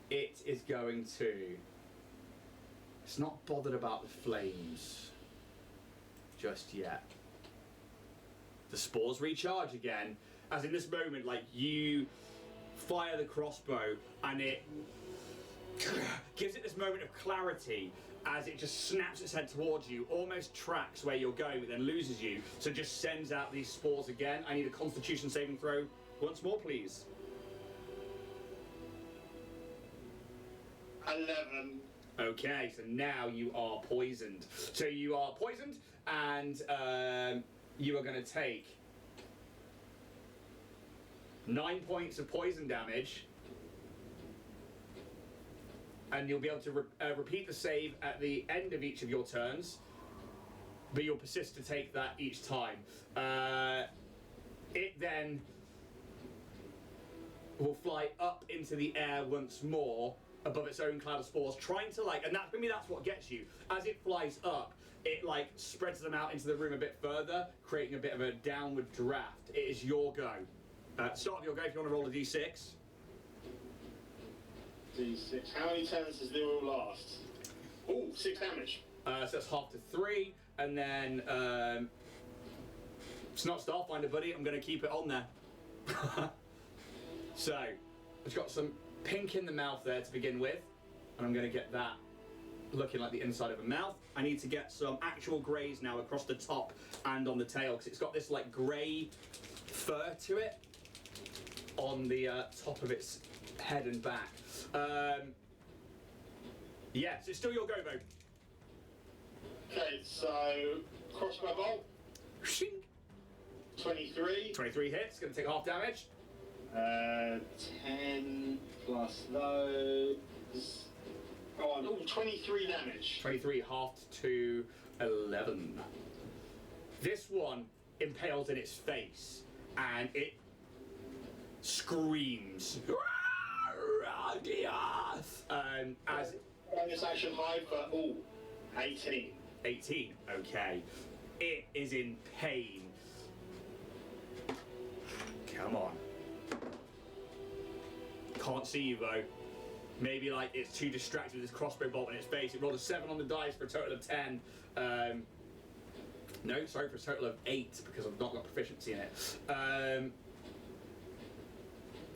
it is going to. It's not bothered about the flames just yet. The spores recharge again, as in this moment, like you fire the crossbow and it gives it this moment of clarity as it just snaps its head towards you, almost tracks where you're going, but then loses you, so just sends out these spores again. I need a Constitution saving throw once more, please. 11. Okay, so now you are poisoned. So you are poisoned, and you are going to take 9 points of poison damage, and you'll be able to repeat the save at the end of each of your turns, but you'll persist to take that each time. It then will fly up into the air once more above its own cloud of spores, trying to like, and that for me that's what gets you. As it flies up, it like spreads them out into the room a bit further, creating a bit of a downward draft. It is your go. Start of your go if you want to roll a d6. D6. How many turns does the oil last? Oh, 6 damage. So that's half to 3, and then it's not Starfinder, buddy. I'm going to keep it on there. So it's got some pink in the mouth there to begin with, and I'm going to get that looking like the inside of a mouth. I need to get some actual greys now across the top and on the tail, because it's got this like grey fur to it on the top of its head and back. Yeah, so it's still your go, Bo. Okay, so crossbow bolt, Shink. 23. 23 hits, going to take half damage. 10 plus those. Go on, 23 damage. 23 halved to 11. This one impales in its face, and it screams. As Bonus action hide for 18. 18, okay. It is in pain. Come on. Can't see you though. Maybe like it's too distracted with this crossbow bolt in its face. It rolled a 7 on the dice for a total of 10. No, sorry, for a total of 8 because I've not got proficiency in it.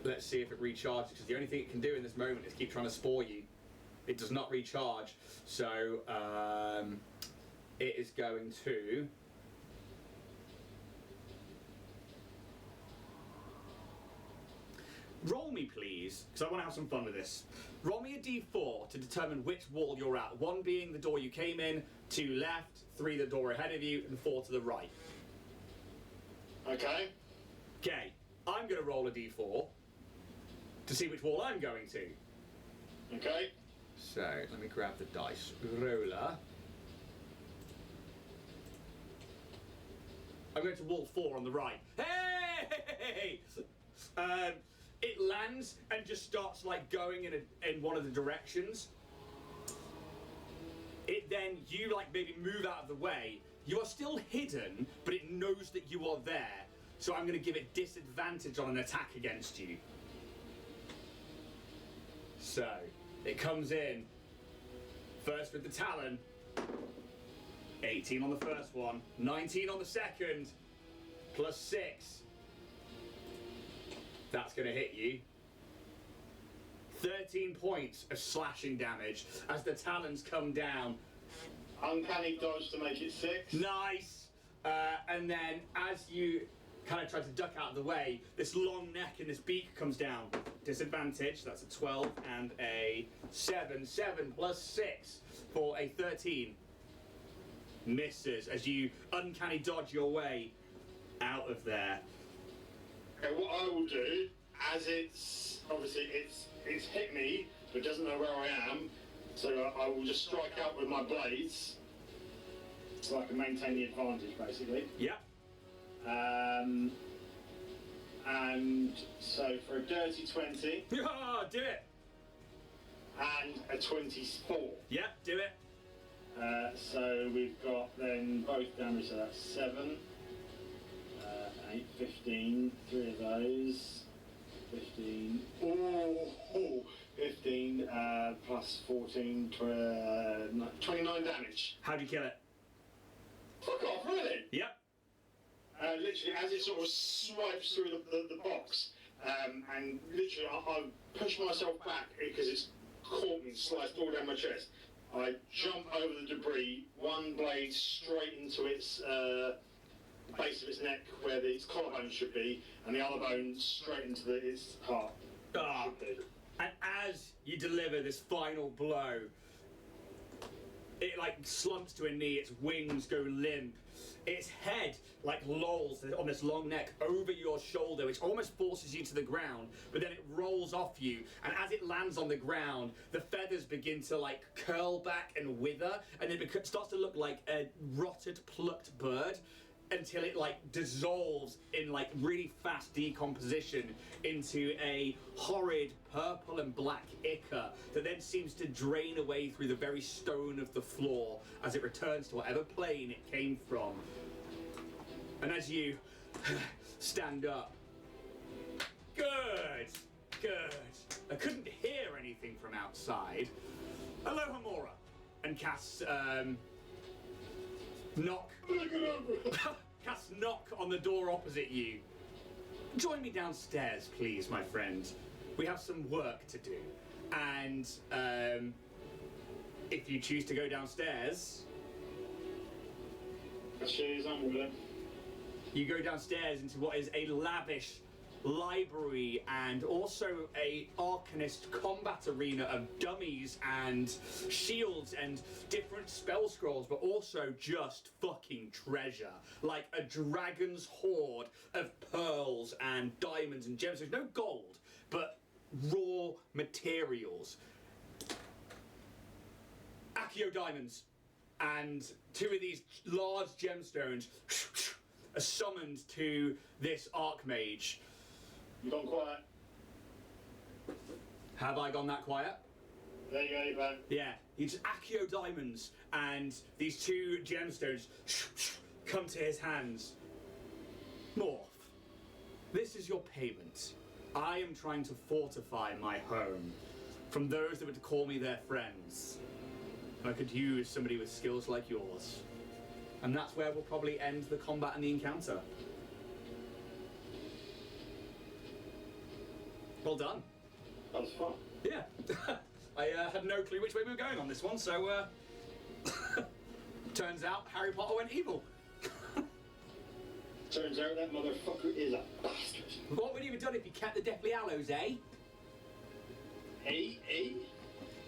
Let's see if it recharges, because the only thing it can do in this moment is keep trying to spore you. It does not recharge, so it is going to me, please, because I want to have some fun with this. Roll me a d4 to determine which wall you're at. 1 being the door you came in, 2 left, 3 the door ahead of you, and 4 to the right. Okay. Okay, I'm going to roll a d4 to see which wall I'm going to. Okay. So, let me grab the dice roller. I'm going to wall 4 on the right. Hey! It lands and just starts like going in one of the directions. It then, you like maybe move out of the way. You are still hidden, but it knows that you are there. So I'm going to give it disadvantage on an attack against you. So, it comes in. First with the Talon. 18 on the first one. 19 on the second. Plus 6. That's going to hit you. 13 points of slashing damage as the talons come down. Uncanny dodge to make it 6. Nice! And then as you kind of try to duck out of the way, this long neck and this beak comes down. Disadvantage, that's a 12 and a 7. 7 plus 6 for a 13. Misses as you uncanny dodge your way out of there. Okay, what I will do, as it's obviously it's hit me, but doesn't know where I am, so I will just strike out with my blades, so I can maintain the advantage, basically. Yep. And so for a dirty 20 Yeah, do it. and a 24. Yep, do it. So we've got then both damage, so that's 7, 8, 15, 3 of those, 15, 15 plus 14, 29 damage. How do you kill it? Fuck off, really? Yep. Literally, as it sort of swipes through the box, and literally I push myself back because it's caught me, sliced all down my chest. I jump over the debris, one blade straight into its base of its neck where its collarbone should be, and the other bone straight into its heart. Ah. And as you deliver this final blow, it like slumps to a knee, its wings go limp, its head like lolls on this long neck over your shoulder, which almost forces you to the ground, but then it rolls off you, and as it lands on the ground, the feathers begin to like curl back and wither, and it starts to look like a rotted, plucked bird, until it like dissolves in like really fast decomposition into a horrid purple and black ichor that then seems to drain away through the very stone of the floor as it returns to whatever plane it came from. And as you stand up, good. I couldn't hear anything from outside. Hello, Hamora, and casts knock. Cast knock on the door opposite you. Join me downstairs, please, my friend. We have some work to do. And if you choose to go downstairs, you go downstairs into what is a lavish library and also a arcanist combat arena of dummies and shields and different spell scrolls, but also just fucking treasure. Like a dragon's hoard of pearls and diamonds and gems. There's no gold, but raw materials. Accio diamonds and 2 of these large gemstones are summoned to this archmage. You've gone quiet. Have I gone that quiet? There you go, you're back. Yeah, it's Accio diamonds and these 2 gemstones come to his hands. Morph, this is your payment. I am trying to fortify my home from those that would call me their friends. I could use somebody with skills like yours. And that's where we'll probably end the combat and the encounter. Well done. That was fun. Yeah. I had no clue which way we were going on this one, so turns out Harry Potter went evil. Turns out that motherfucker is a bastard. What would you have done if you kept the Deathly Hallows, eh? E.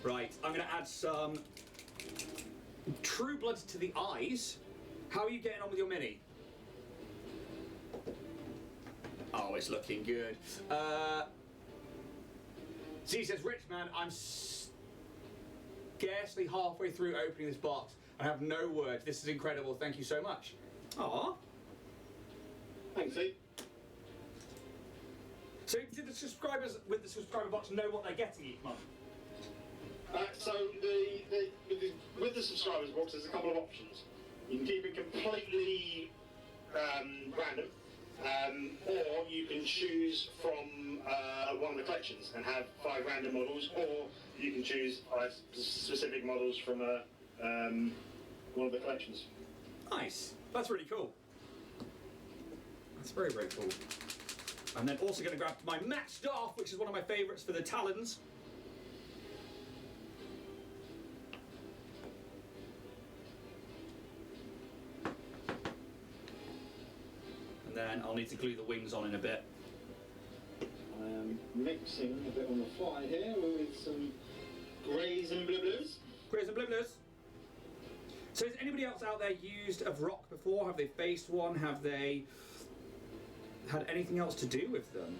Right, I'm going to add some True Blood to the eyes. How are you getting on with your mini? Oh, it's looking good. Z says, Rich man, I'm scarcely halfway through opening this box. I have no words. This is incredible. Thank you so much. Aww. Thanks, E. So did the subscribers with the subscriber box know what they're getting each month? So with the subscribers box, there's a couple of options. You can keep it completely random, or you can choose from one of the collections and have 5 random models, or you can choose 5 specific models from one of the collections. Nice. That's really cool. That's very, very cool. I'm then also going to grab my Matt Staff, which is one of my favourites for the Talons. And then I'll need to glue the wings on in a bit. I'm mixing a bit on the fly here with some greys and blue blues. Greys and blue blues. So has anybody else out there used a VROCK before? Have they faced one? Have they had anything else to do with them?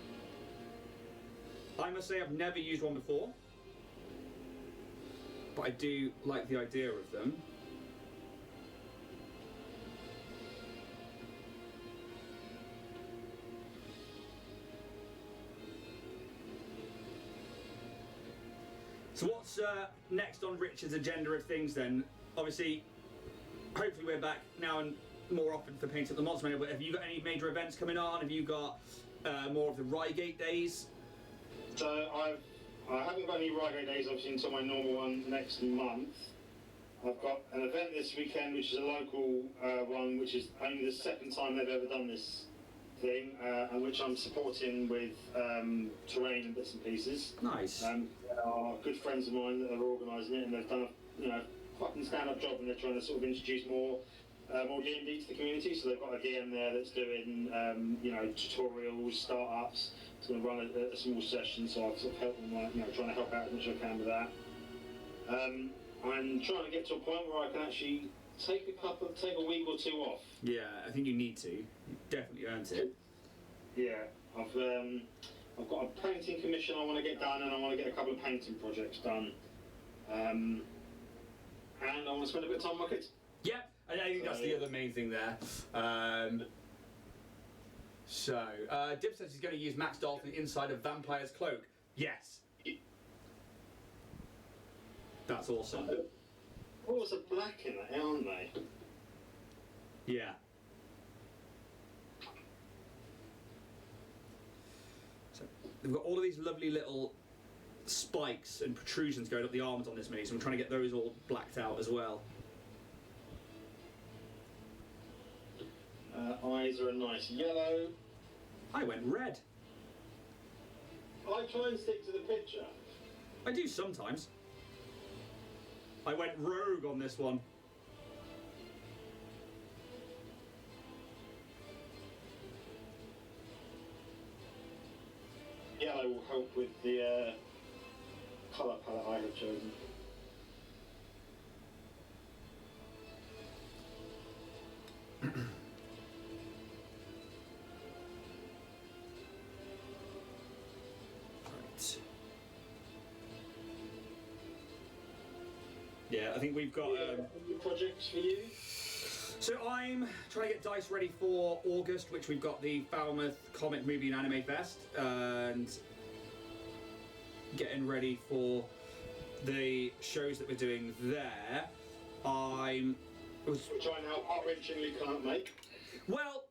I must say I've never used one before, but I do like the idea of them. So what's next on Richard's agenda of things then? Obviously, hopefully we're back now and more often for Paint Up the Monster Manual, but have you got any major events coming on? Have you got more of the Reigate days? So I haven't got any Reigate days obviously until my normal one next month. I've got an event this weekend which is a local one, which is only the second time they've ever done this thing, and which I'm supporting with terrain and bits and pieces. Nice. There are good friends of mine that are organising it, and they've done a fucking stand-up job, and they're trying to sort of introduce more D&D to the community. So they've got a DM there that's doing tutorials, startups. It's going to run a small session, so I've sort of helped them, trying to help out as much as I can with that. I'm trying to get to a point where I can actually take a week or 2 off. Yeah, I think you need to. You definitely earned it. Yeah, I've got a painting commission I want to get done, and I want to get a couple of painting projects done. And I want to spend a bit of time with my kids. Yeah, I think that's the other main thing there. Dib says he's going to use Max Dalton inside of Vampire's cloak. Yes. That's awesome. Oh, there's a black in that, aren't they? Yeah. So we've got all of these lovely little spikes and protrusions going up the arms on this mini, so I'm trying to get those all blacked out as well. Eyes are a nice yellow. I went red. I try and stick to the picture. I do sometimes. I went rogue on this one. Yellow will help with the colour palette I have chosen. Right. Yeah, I think we've got. Projects for you? So I'm trying to get dice ready for August, which we've got the Falmouth Comic Movie and Anime Fest, and getting ready for the shows that we're doing there. Which I now heart-wrenchingly can't make. Well,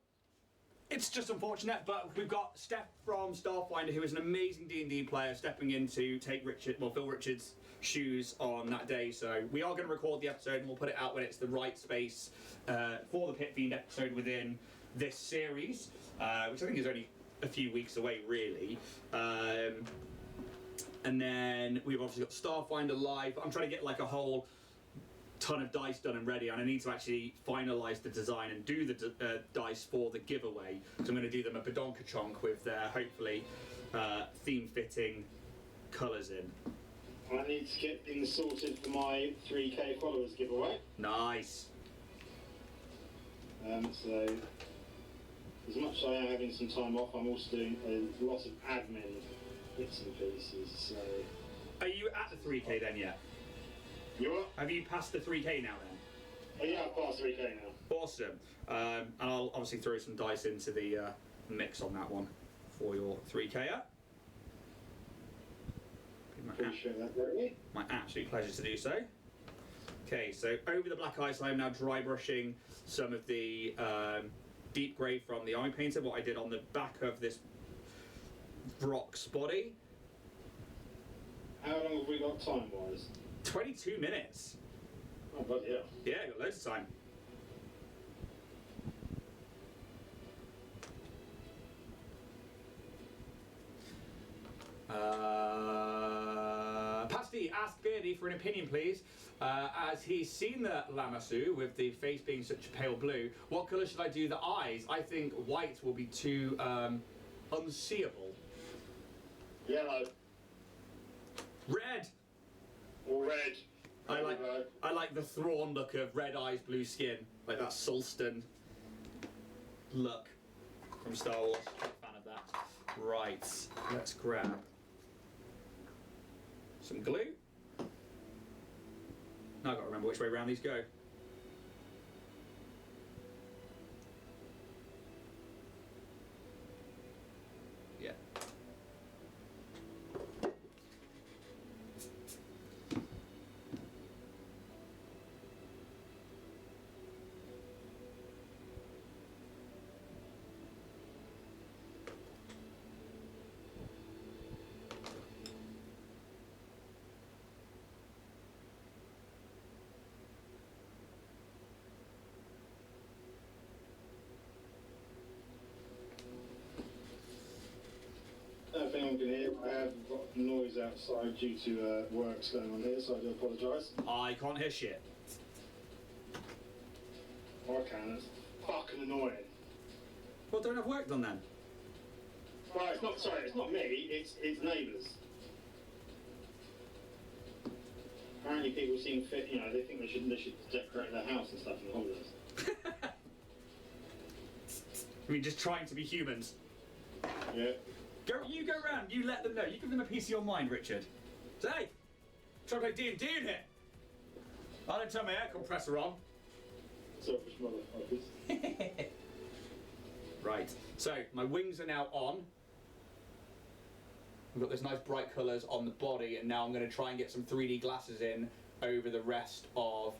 it's just unfortunate, but we've got Steph from Starfinder, who is an amazing D&D player, stepping in to take Phil Richards' shoes on that day. So we are going to record the episode, and we'll put it out when it's the right space for the Pit Fiend episode within this series, which I think is only a few weeks away, really. And then we've obviously got Starfinder live. I'm trying to get like a whole ton of dice done and ready, and I need to actually finalise the design and do the dice for the giveaway. So I'm going to do them a badonka chonk with their hopefully theme-fitting colours in. I need to get things sorted for my 3K followers giveaway. Nice. So, as much as I am having some time off, I'm also doing a lot of admin bits and pieces. So, Are you at the 3K then yet? you are? Have you passed the 3K now then? Oh, yeah, I've passed 3K now. Awesome. And I'll obviously throw some dice into the mix on that one for your 3K-er. Appreciate that, very My absolute pleasure to do so. Okay, so over the black ice, I'm now dry brushing some of the deep grey from the army painter, what I did on the back of this VROCK body. How long have we got time-wise? 22 minutes. Oh, bloody hell. Yeah, got loads of time. Pasty, ask Beardy for an opinion, please. As he's seen the Lamassu with the face being such a pale blue, what colour should I do the eyes? I think white will be too unseeable. Yellow. Red! Or red. I like the Thrawn look of red eyes, blue skin, like that Sulston look from Star Wars. I'm a fan of that. Right, let's grab some glue. Now I've got to remember which way around these go. Yeah. I don't think I'm going to hear. I have got noise outside due to works going on here, so I do apologise. I can't hear shit. I can. It's fucking annoying. Well, don't have work done then. Well, it's not. Sorry, it's not me. It's neighbours. Apparently, people seem fit. You know, they think they should decorate their house and stuff in the holidays. I mean, just trying to be humans. Yeah. You go round, you let them know. You give them a piece of your mind, Richard. Say, hey, try to play D&D in here. I don't turn my air compressor on. Selfish motherfuckers. Right, so my wings are now on. I've got this nice bright colours on the body, and now I'm going to try and get some 3D glasses in over the rest of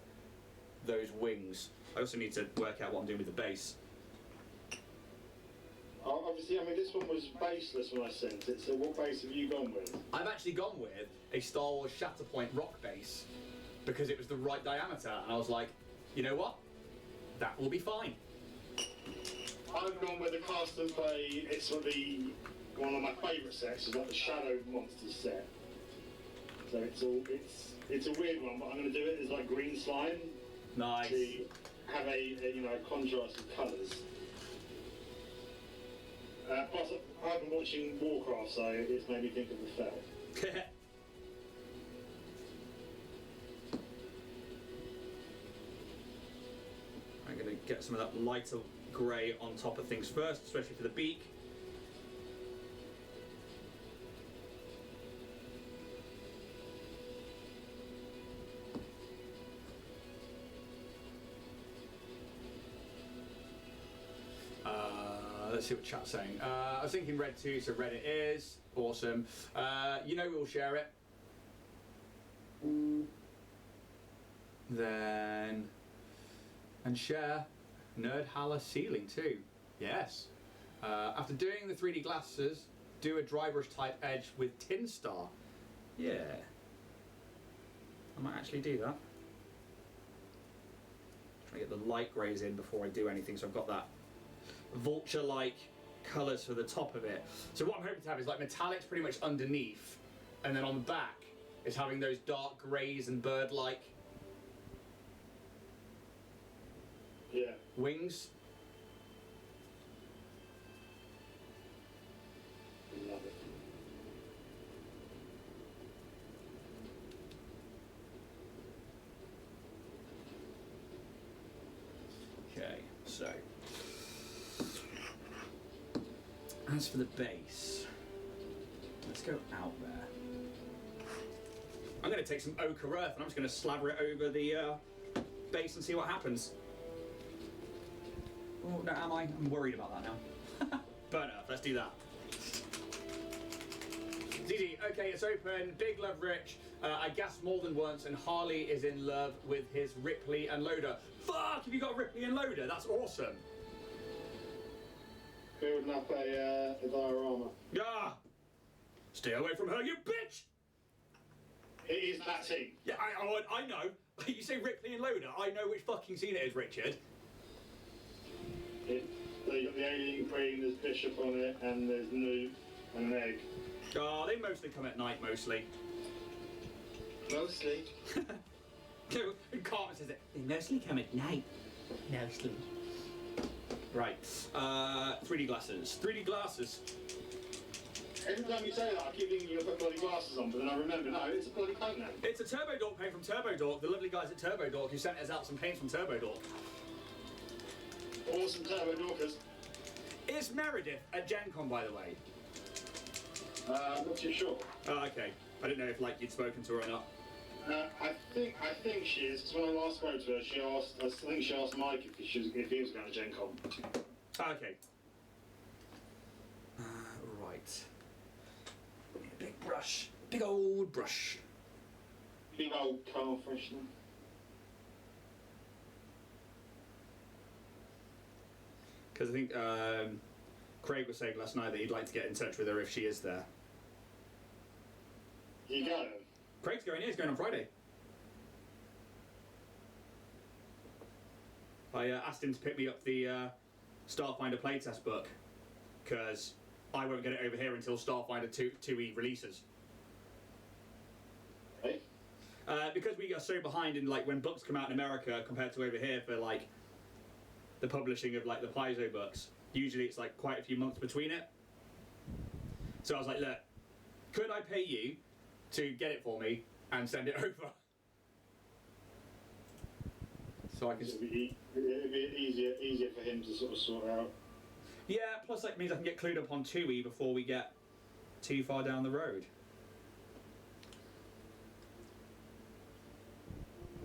those wings. I also need to work out what I'm doing with the base. Obviously, I mean, this one was baseless when I sent it, so what base have you gone with? I've actually gone with a Star Wars Shatterpoint rock base because it was the right diameter, and I was like, you know what? That will be fine. I've gone with the cast and play. It's sort of one of my favourite sets. It's like the Shadow Monsters set. So it's a weird one, but I'm going to do it as like green slime. Nice. To have a contrast of colours. Plus, I've been watching Warcraft, so it's made me think of the felt. I'm going to get some of that lighter grey on top of things first, especially for the beak. Let's see what chat's saying. I was thinking red too, so red it is. Awesome. You know we'll share it. Then... And share Nerd Halla ceiling too. Yes. After doing the 3D glasses, do a dry brush type edge with Tin Star. Yeah. I might actually do that. Try to get the light greys in before I do anything, so I've got that vulture-like colours for the top of it. So what I'm hoping to have is like metallics pretty much underneath, and then on the back is having those dark greys and bird-like wings. Love it. Okay, so as for the base, let's go out there. I'm going to take some ochre earth and I'm just going to slabber it over the base and see what happens. Oh, no, am I? I'm worried about that now. Burn earth, let's do that. It's easy. Okay, it's open. Big Love Rich. I gasped more than once, and Harley is in love with his Ripley and Loader. Fuck! Have you got a Ripley and Loader? That's awesome. Building up a diorama. Ah! Stay away from her, you bitch! It is that scene. Yeah, I know. You say Ripley and Loader. I know which fucking scene it is, Richard. They got the alien queen, there's Bishop on it, and there's Noob and an egg. Oh, they mostly come at night, mostly. Mostly. And Carter says it. They mostly come at night. Mostly. Right. 3D glasses. 3D glasses. Every time you say that, I keep thinking you're going to put bloody glasses on, but then I remember, no, it's a bloody coat now. It's a Turbo Dork paint from Turbo Dork, the lovely guys at Turbo Dork who sent us out some paints from Turbo Dork. Awesome Turbo Dorkers. Is Meredith at Gen Con, by the way? I'm not too sure. Oh, okay. I didn't know if like you'd spoken to her or not. I think she is, because when I last spoke to her, I think she asked Mike if he was going to Gen Con. Okay. Right. Big brush. Big old brush. Big old car freshener. Because I think Craig was saying last night that he'd like to get in touch with her if she is there. You go. Craig's going, yeah, he's going on Friday. I asked him to pick me up the Starfinder playtest book, because I won't get it over here until Starfinder 2E releases. Hey? Because we are so behind in like when books come out in America compared to over here for like the publishing of like the Paizo books. Usually it's like quite a few months between it. So I was like, look, could I pay you to get it for me and send it over? So I can. It'd be easier for him to sort of sort out. Yeah, plus that means I can get clued up on 2E before we get too far down the road.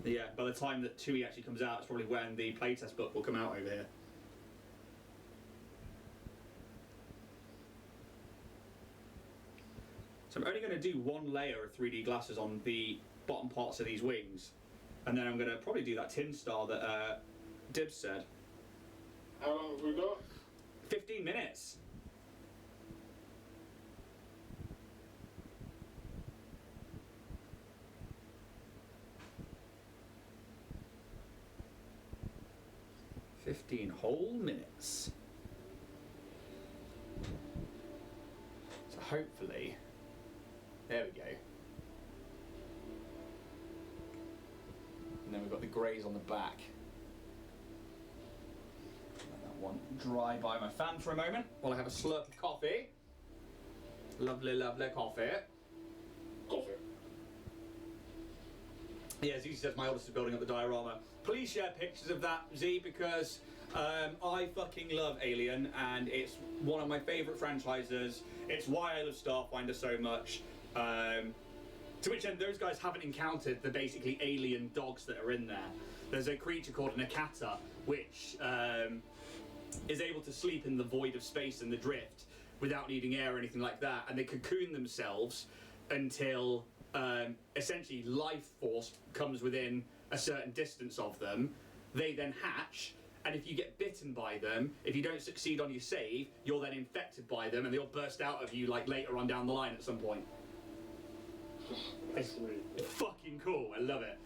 Yeah, by the time that 2E actually comes out, it's probably when the playtest book will come out over here. So I'm only going to do one layer of 3D glasses on the bottom parts of these wings, and then I'm going to probably do that tin star that Dibs said. How long have we got? 15 minutes. Whole minutes. So hopefully, there we go. And then we've got the greys on the back. Let that one dry by my fan for a moment while I have a slurp of coffee. Lovely, lovely coffee. Coffee. Yeah, Z says my oldest is building up the diorama. Please share pictures of that, Z, because I fucking love Alien and it's one of my favourite franchises. It's why I love Starfinder so much. To which end, those guys haven't encountered the basically alien dogs that are in there. There's a creature called an Akata, which is able to sleep in the void of space and the drift without needing air or anything like that, and they cocoon themselves until essentially life force comes within a certain distance of them. They then hatch, and if you get bitten by them, if you don't succeed on your save, you're then infected by them and they'll burst out of you like later on down the line at some point. That's sweet. It's fucking cool, I love it.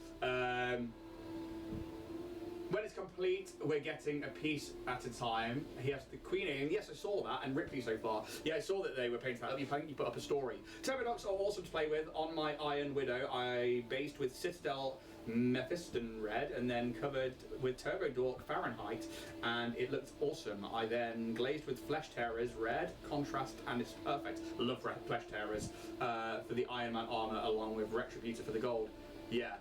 When it's complete, we're getting a piece at a time. He has the Queen Alien. Yes, I saw that, and Ripley so far. Yeah, I saw that they were painted out. You put up a story. Turbodocs are awesome to play with. On my Iron Widow, I based with Citadel Mephiston Red, and then covered with Turbo Dork Fahrenheit, and it looked awesome. I then glazed with Flesh Tearers Red, contrast, and it's perfect. Love Flesh Tearers for the Iron Man armour, along with Retributor for the gold. Yeah.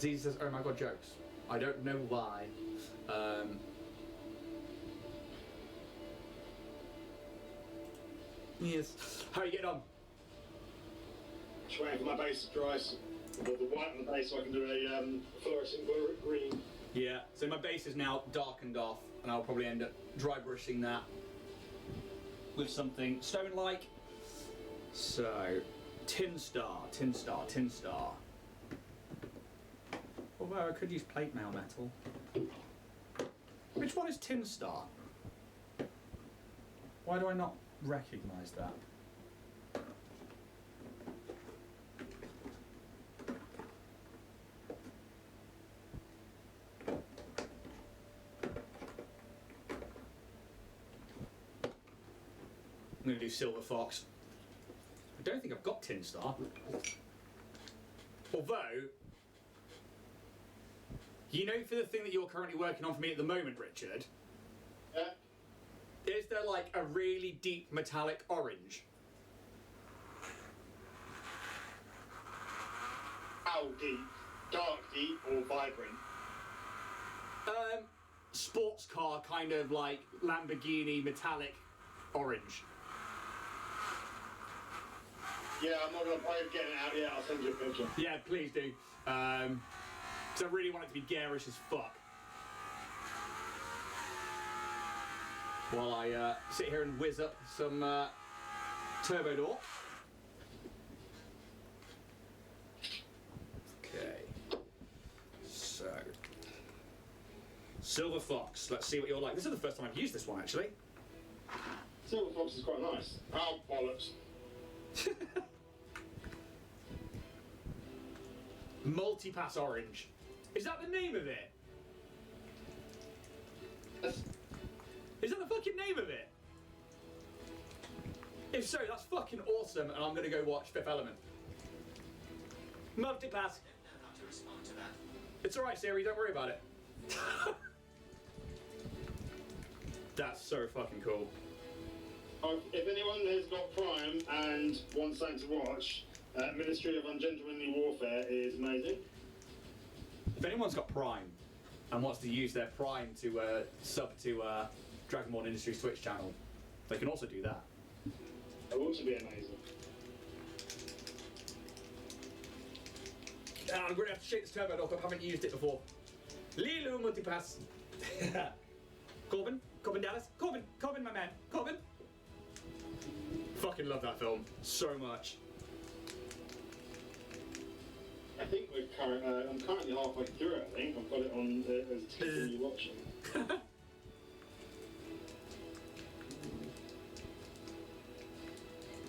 Z says, oh my god, jokes. I don't know why. Yes. How are you getting on? Just waiting for my base to dry, the white on the base, so I can do a fluorescent green. Yeah, so my base is now darkened off, and I'll probably end up dry brushing that with something stone-like. So, tin star. Although I could use plate mail metal. Which one is tin star? Why do I not recognise that? I'm going to do Silver Fox. I don't think I've got Tin Star. Although, you know, for the thing that you're currently working on for me at the moment, Richard, is there like a really deep metallic orange? How deep? Dark deep or vibrant? Sports car kind of like Lamborghini metallic orange. Yeah, I'm not going to bother getting it out yet. I'll send you a picture. Yeah, please do. Because I really want it to be garish as fuck. While I sit here and whiz up some turbo door. Okay. So. Silver Fox. Let's see what you're like. This is the first time I've used this one, actually. Silver Fox is quite nice. Oh, bollocks. Multi-pass orange. Is that the name of it? Is that the fucking name of it? If so, that's fucking awesome, and I'm gonna go watch Fifth Element. Multi-pass. I don't know how to respond to that. It's alright, Siri, don't worry about it. That's so fucking cool. If anyone has got Prime and wants something to watch, Ministry of Ungentlemanly Warfare is amazing. If anyone's got Prime and wants to use their Prime to sub to Dragonborn Industries Twitch channel, they can also do that. It will also be amazing. I'm going to have to shake this turbo off. I haven't used it before. Lilu multipass. Corbin Dallas. Corbin, my man. Corbin. Fucking love that film so much. I think I'm currently halfway through it, I think. I've got it on as TV watching.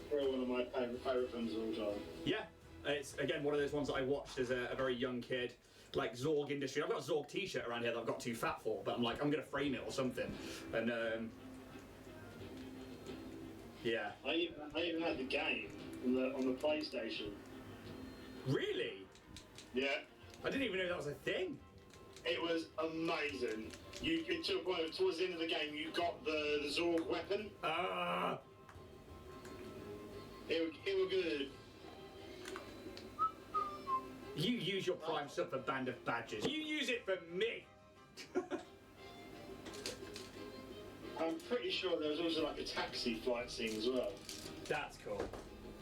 Probably one of my favourite films of all time. Yeah, it's again one of those ones that I watched as a very young kid. Like Zorg Industry. I've got a Zorg t-shirt around here that I've got too fat for, but I'm like, I'm going to frame it or something. And yeah. I even had the game on the PlayStation. Really? Yeah. I didn't even know that was a thing. It was amazing. It took a point towards the end of the game. You got the Zorg weapon. It was good. You use your Prime sub for Band of Badgers. You use it for me. I'm pretty sure there was also like a taxi flight scene as well. That's cool.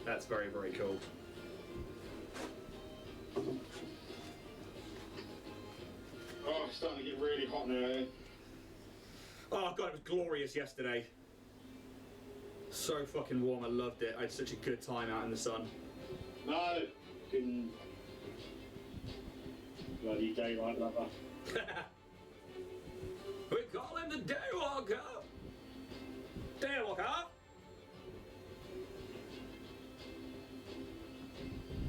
That's very, very cool. Oh, it's starting to get really hot now. Eh? Oh god, it was glorious yesterday. So fucking warm, I loved it. I had such a good time out in the sun. No, fucking bloody daylight lover. We call him the Daywalker. Daywalker. Have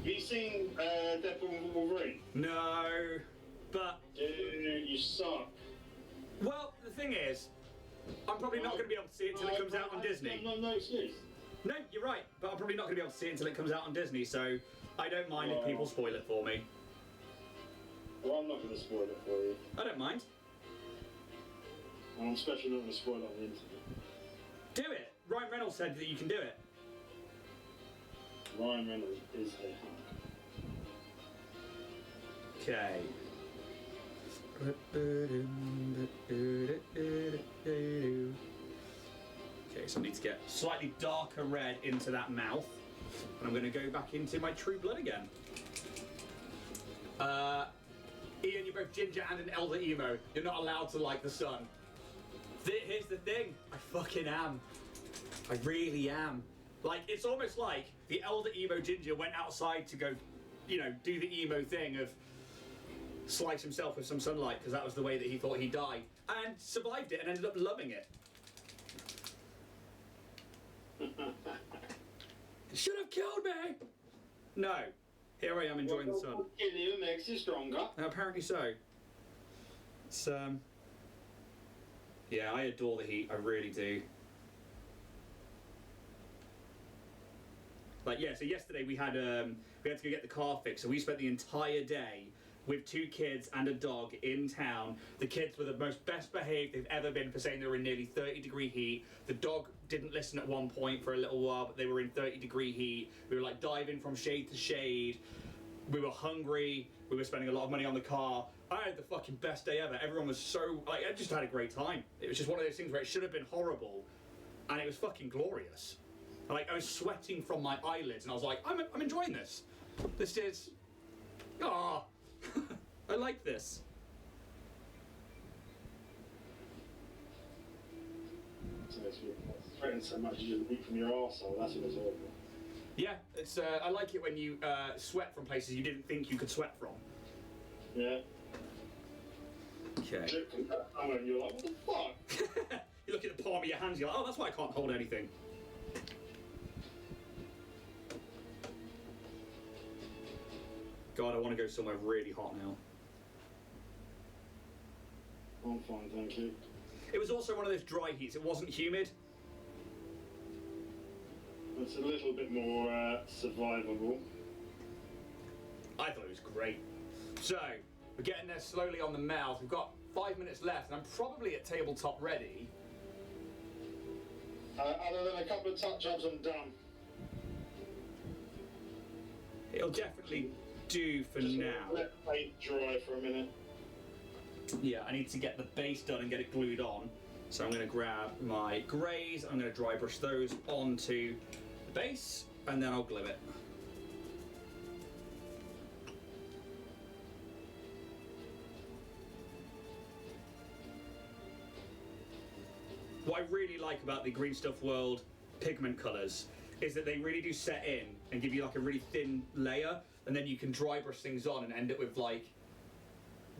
you seen Deadpool and Wolverine? No, but Dude, you suck. well, the thing is, I'm probably not going to be able to see it until it comes out on Disney. No excuse. No, you're right, but I'm probably not going to be able to see it until it comes out on Disney, so I don't mind if people spoil it for me. Well, I'm not going to spoil it for you. I don't mind. I'm especially not going to spoil it on the internet. Do it. Ryan Reynolds said that you can do it. Ryan Reynolds is a hunk. Okay. Okay, so I need to get slightly darker red into that mouth. And I'm going to go back into my true blood again. Ian, you're both ginger and an elder emo. You're not allowed to like the sun. Here's the thing. I fucking am. I really am. Like, it's almost like the elder emo ginger went outside to go, you know, do the emo thing of slice himself with some sunlight because that was the way that he thought he'd die, and survived it and ended up loving it. Should have killed me! No. Here I am enjoying the sun. Killing you makes you stronger. Apparently so. It's, yeah, I adore the heat, I really do. Like, yeah, so yesterday we had to go get the car fixed, so we spent the entire day with 2 kids and a dog in town. The kids were the most best behaved they've ever been for saying they were in nearly 30-degree heat. The dog didn't listen at one point for a little while, but they were in 30-degree heat. We were like diving from shade to shade. We were hungry. We were spending a lot of money on the car. I had the fucking best day ever. Everyone was so, like, I just had a great time. It was just one of those things where it should have been horrible, and it was fucking glorious. Like, I was sweating from my eyelids, and I was like, I'm enjoying this. This is, ah. I like this. So it's threatened so much you just leak from your arsehole, that's what it's all about. Yeah, it's. I like it when you sweat from places you didn't think you could sweat from. Yeah. Okay. And you're like, what the fuck? You look at the palm of your hands, you're like, oh, that's why I can't hold anything. God, I want to go somewhere really hot now. I'm fine, thank you. It was also one of those dry heats. It wasn't humid. It's a little bit more survivable. I thought it was great. So, we're getting there slowly on the mouth. We've got 5 minutes left, and I'm probably at tabletop ready. Other than a couple of touch-ups, I'm done. It'll definitely do for Just now. let the paint dry for a minute. Yeah, I need to get the base done and get it glued on. So I'm going to grab my greys, I'm going to dry brush those onto the base, and then I'll glue it. What I really like about the Green Stuff World pigment colours is that they really do set in and give you like a really thin layer, and then you can dry brush things on and end up with like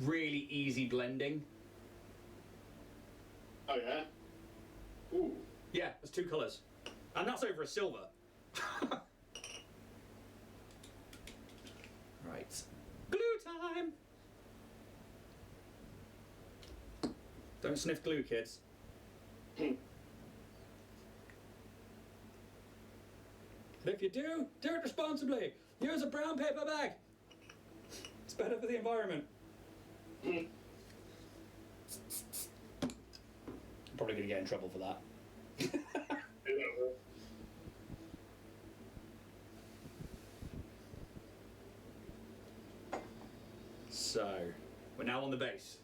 really easy blending. Oh yeah? Ooh. Yeah, there's 2 colours. And that's over a silver. Right. Glue time! Don't sniff glue, kids. And if you do it responsibly. Use a brown paper bag. It's better for the environment. I'm probably going to get in trouble for that. So, we're now on the base.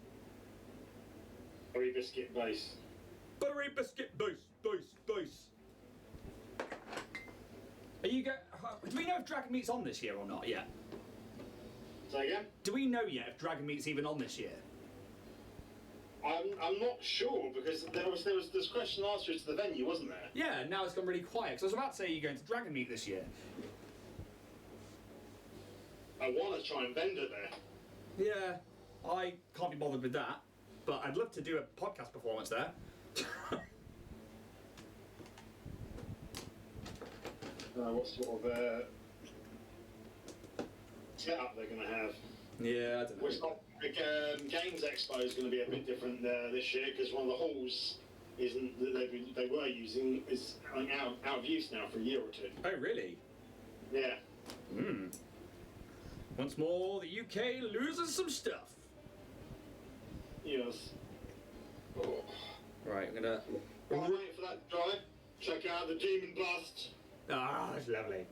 Buttery biscuit base. Buttery biscuit base. Are you do we know if Dragon Meat's on this year or not yet? Say again? Do we know yet if Dragon Meat's even on this year? I'm not sure, because there was this question and answer to the venue, wasn't there? Yeah, now it's gone really quiet, because I was about to say you're going to Dragon Meat this year. I want to try and vendor there. Yeah, I can't be bothered with that, but I'd love to do a podcast performance there. What sort of setup they're going to have. Yeah, I don't know. Well, it's not, Games Expo is going to be a bit different this year, because one of the halls isn't that they were using is out of use now for a year or 2. Oh, really? Yeah. Once more, the UK loses some stuff. Yes. Oh. Right, I'm gonna... While I'm waiting for that to dry, check out the Demon Bust. Ah, it's lovely.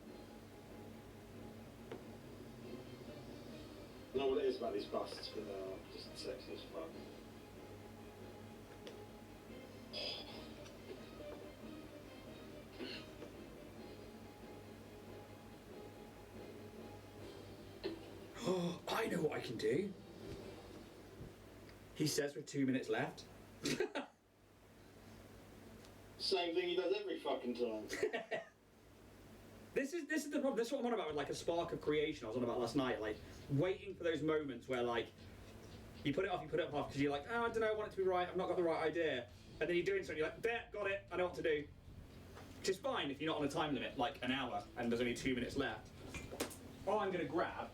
don't know what it is about these busts, but just sexy as fuck. Oh, I know what I can do. He says with 2 minutes left. Same thing he does every fucking time. This is the problem. This is what I'm on about with like a spark of creation. I was on about last night, like waiting for those moments where like you put it off because you're like, oh, I don't know, I want it to be right. I've not got the right idea, and then you're doing something. You're like, there, got it. I know what to do. Which is fine if you're not on a time limit, like an hour, and there's only 2 minutes left. All I'm gonna grab.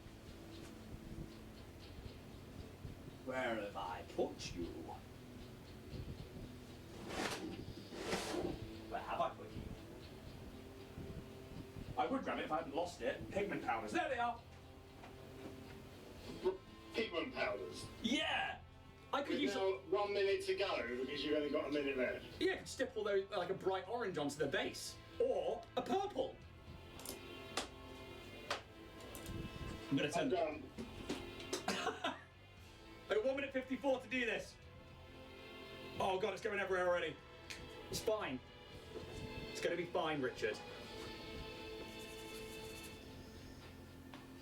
Where have I put you? Where have I put you? I would grab it if I hadn't lost it. Pigment powders. There they are. Pigment powders. Yeah. I could use. Now 1 minute to go because you've only got a minute left. Yeah, I could stipple those like a bright orange onto the base, or a purple. I'm gonna I'm turn. done. I got 1 minute 54 to do this. Oh god, it's going everywhere already. It's fine. It's gonna be fine, Richard.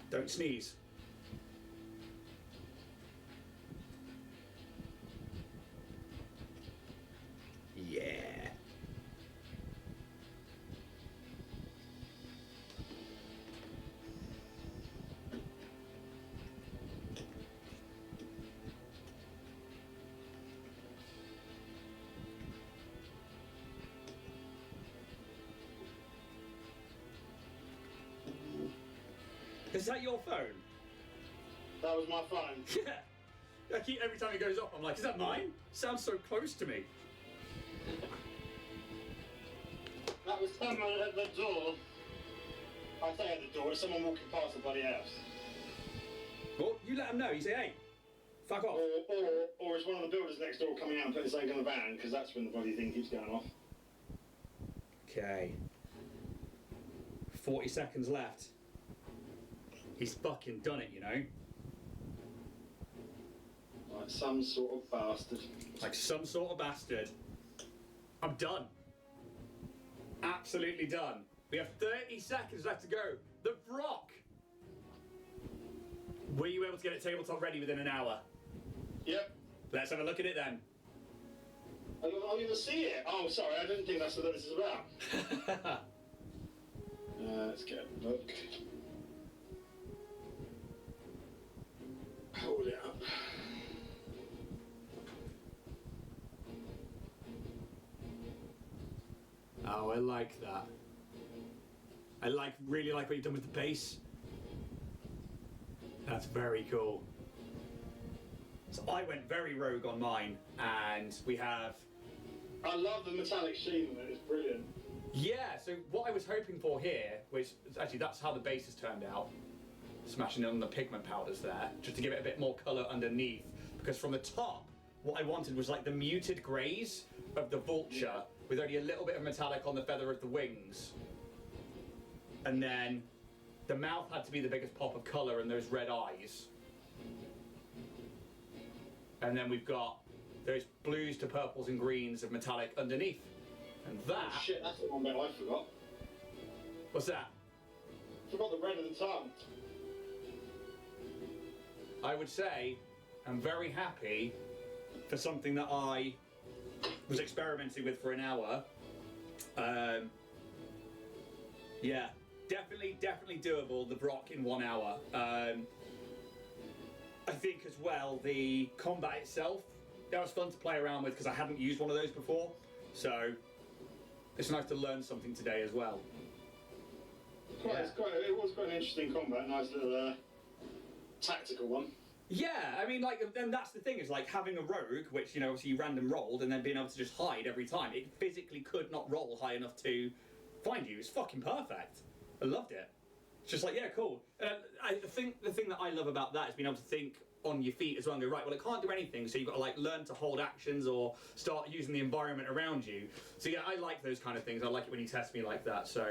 Don't sneeze. Yeah. Is that your phone? That was my phone. Yeah. I keep every time it goes off, I'm like, is that mine? Sounds so close to me. That was someone at the door. I say at the door, it's someone walking past the bloody house. Well, you let them know. You say, hey, fuck off. Or it's one of the builders next door coming out and putting something on the van, because that's when the bloody thing keeps going off. Okay. 40 seconds left. He's fucking done it, you know? Like some sort of bastard. Like some sort of bastard. I'm done. Absolutely done. We have 30 seconds left to go. The VROCK. Were you able to get it tabletop ready within an hour? Yep. Let's have a look at it then. I don't even see it. Oh, sorry, I didn't think that's what this is about. Let's get a look. Hold it up. Oh, I like that. I really like what you've done with the base. That's very cool. So I went very rogue on mine, and we have... I love the metallic sheen of it, it's brilliant. Yeah, so what I was hoping for here, which actually that's how the base has turned out, smashing on the pigment powders there, just to give it a bit more colour underneath, because from the top, what I wanted was like the muted greys of the vulture, with only a little bit of metallic on the feather of the wings. And then the mouth had to be the biggest pop of colour and those red eyes. And then we've got those blues to purples and greens of metallic underneath. And that... Oh, shit, that's the one bit I forgot. What's that? Forgot the red of the tongue. I would say I'm very happy for something that I was experimenting with for an hour. Yeah, definitely doable, the VROCK in 1 hour. I think as well, the combat itself, that was fun to play around with because I hadn't used one of those before. So it's nice to learn something today as well. It was quite an interesting combat, nice little tactical one. Yeah, I mean, like, and that's the thing, is like having a rogue, which, you know, obviously you random rolled, and then being able to just hide every time. It physically could not roll high enough to find you. It's fucking perfect. I loved it. It's just like, yeah, cool. I think the thing that I love about that is being able to think on your feet as well and go, right, well, it can't do anything, so you've got to like learn to hold actions or start using the environment around you. So yeah, I like those kind of things. I like it when you test me like that. So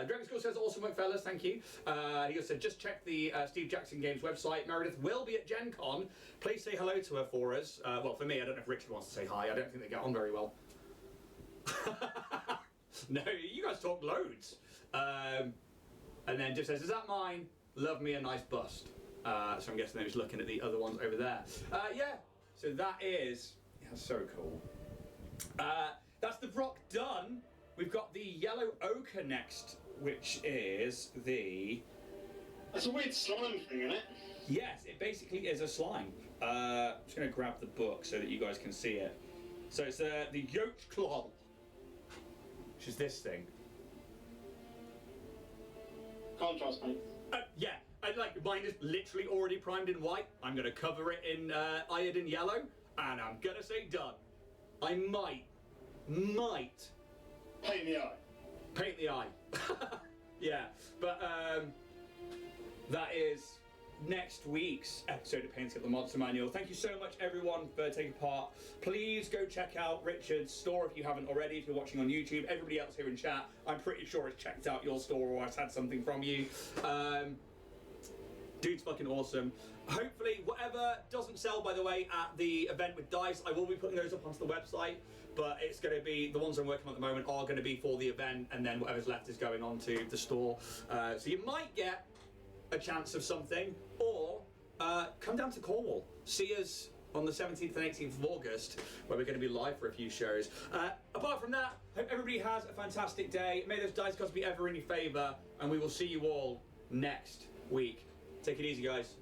Dragon School says, awesome work, fellas, thank you. He also said, just check the Steve Jackson Games website. Meredith will be at Gen Con. Please say hello to her for us. Well, for me, I don't know if Richard wants to say hi. I don't think they get on very well. No, you guys talk loads. And then just says, is that mine? Love me a nice bust. So I'm guessing they're just looking at the other ones over there. Yeah, so that is, yeah, so cool. That's the VROCK done. We've got the yellow ochre next, which is the... That's a weird slime thing, isn't it? Yes, it basically is a slime. I'm just going to grab the book so that you guys can see it. So it's the Yoach Claw, which is this thing. Contrast, mate. Yeah, I like mine is literally already primed in white. I'm going to cover it in iodine yellow, and I'm going to say done. I might Paint the eye. paint the eye. Yeah, but that is next week's episode of Painting Up the Monster Manual. Thank you so much, everyone, for taking part. Please go check out Richard's store if you haven't already, if you're watching on YouTube. Everybody else here in chat, I'm pretty sure has checked out your store or has had something from you. Dude's fucking awesome. Hopefully, whatever doesn't sell, by the way, at the event with Dice, I will be putting those up onto the website, but it's going to be, the ones I'm working on at the moment are going to be for the event, and then whatever's left is going on to the store. So you might get a chance of something, or come down to Cornwall. See us on the 17th and 18th of August, where we're going to be live for a few shows. Apart from that, hope everybody has a fantastic day. May those dice gods be ever in your favour, and we will see you all next week. Take it easy, guys.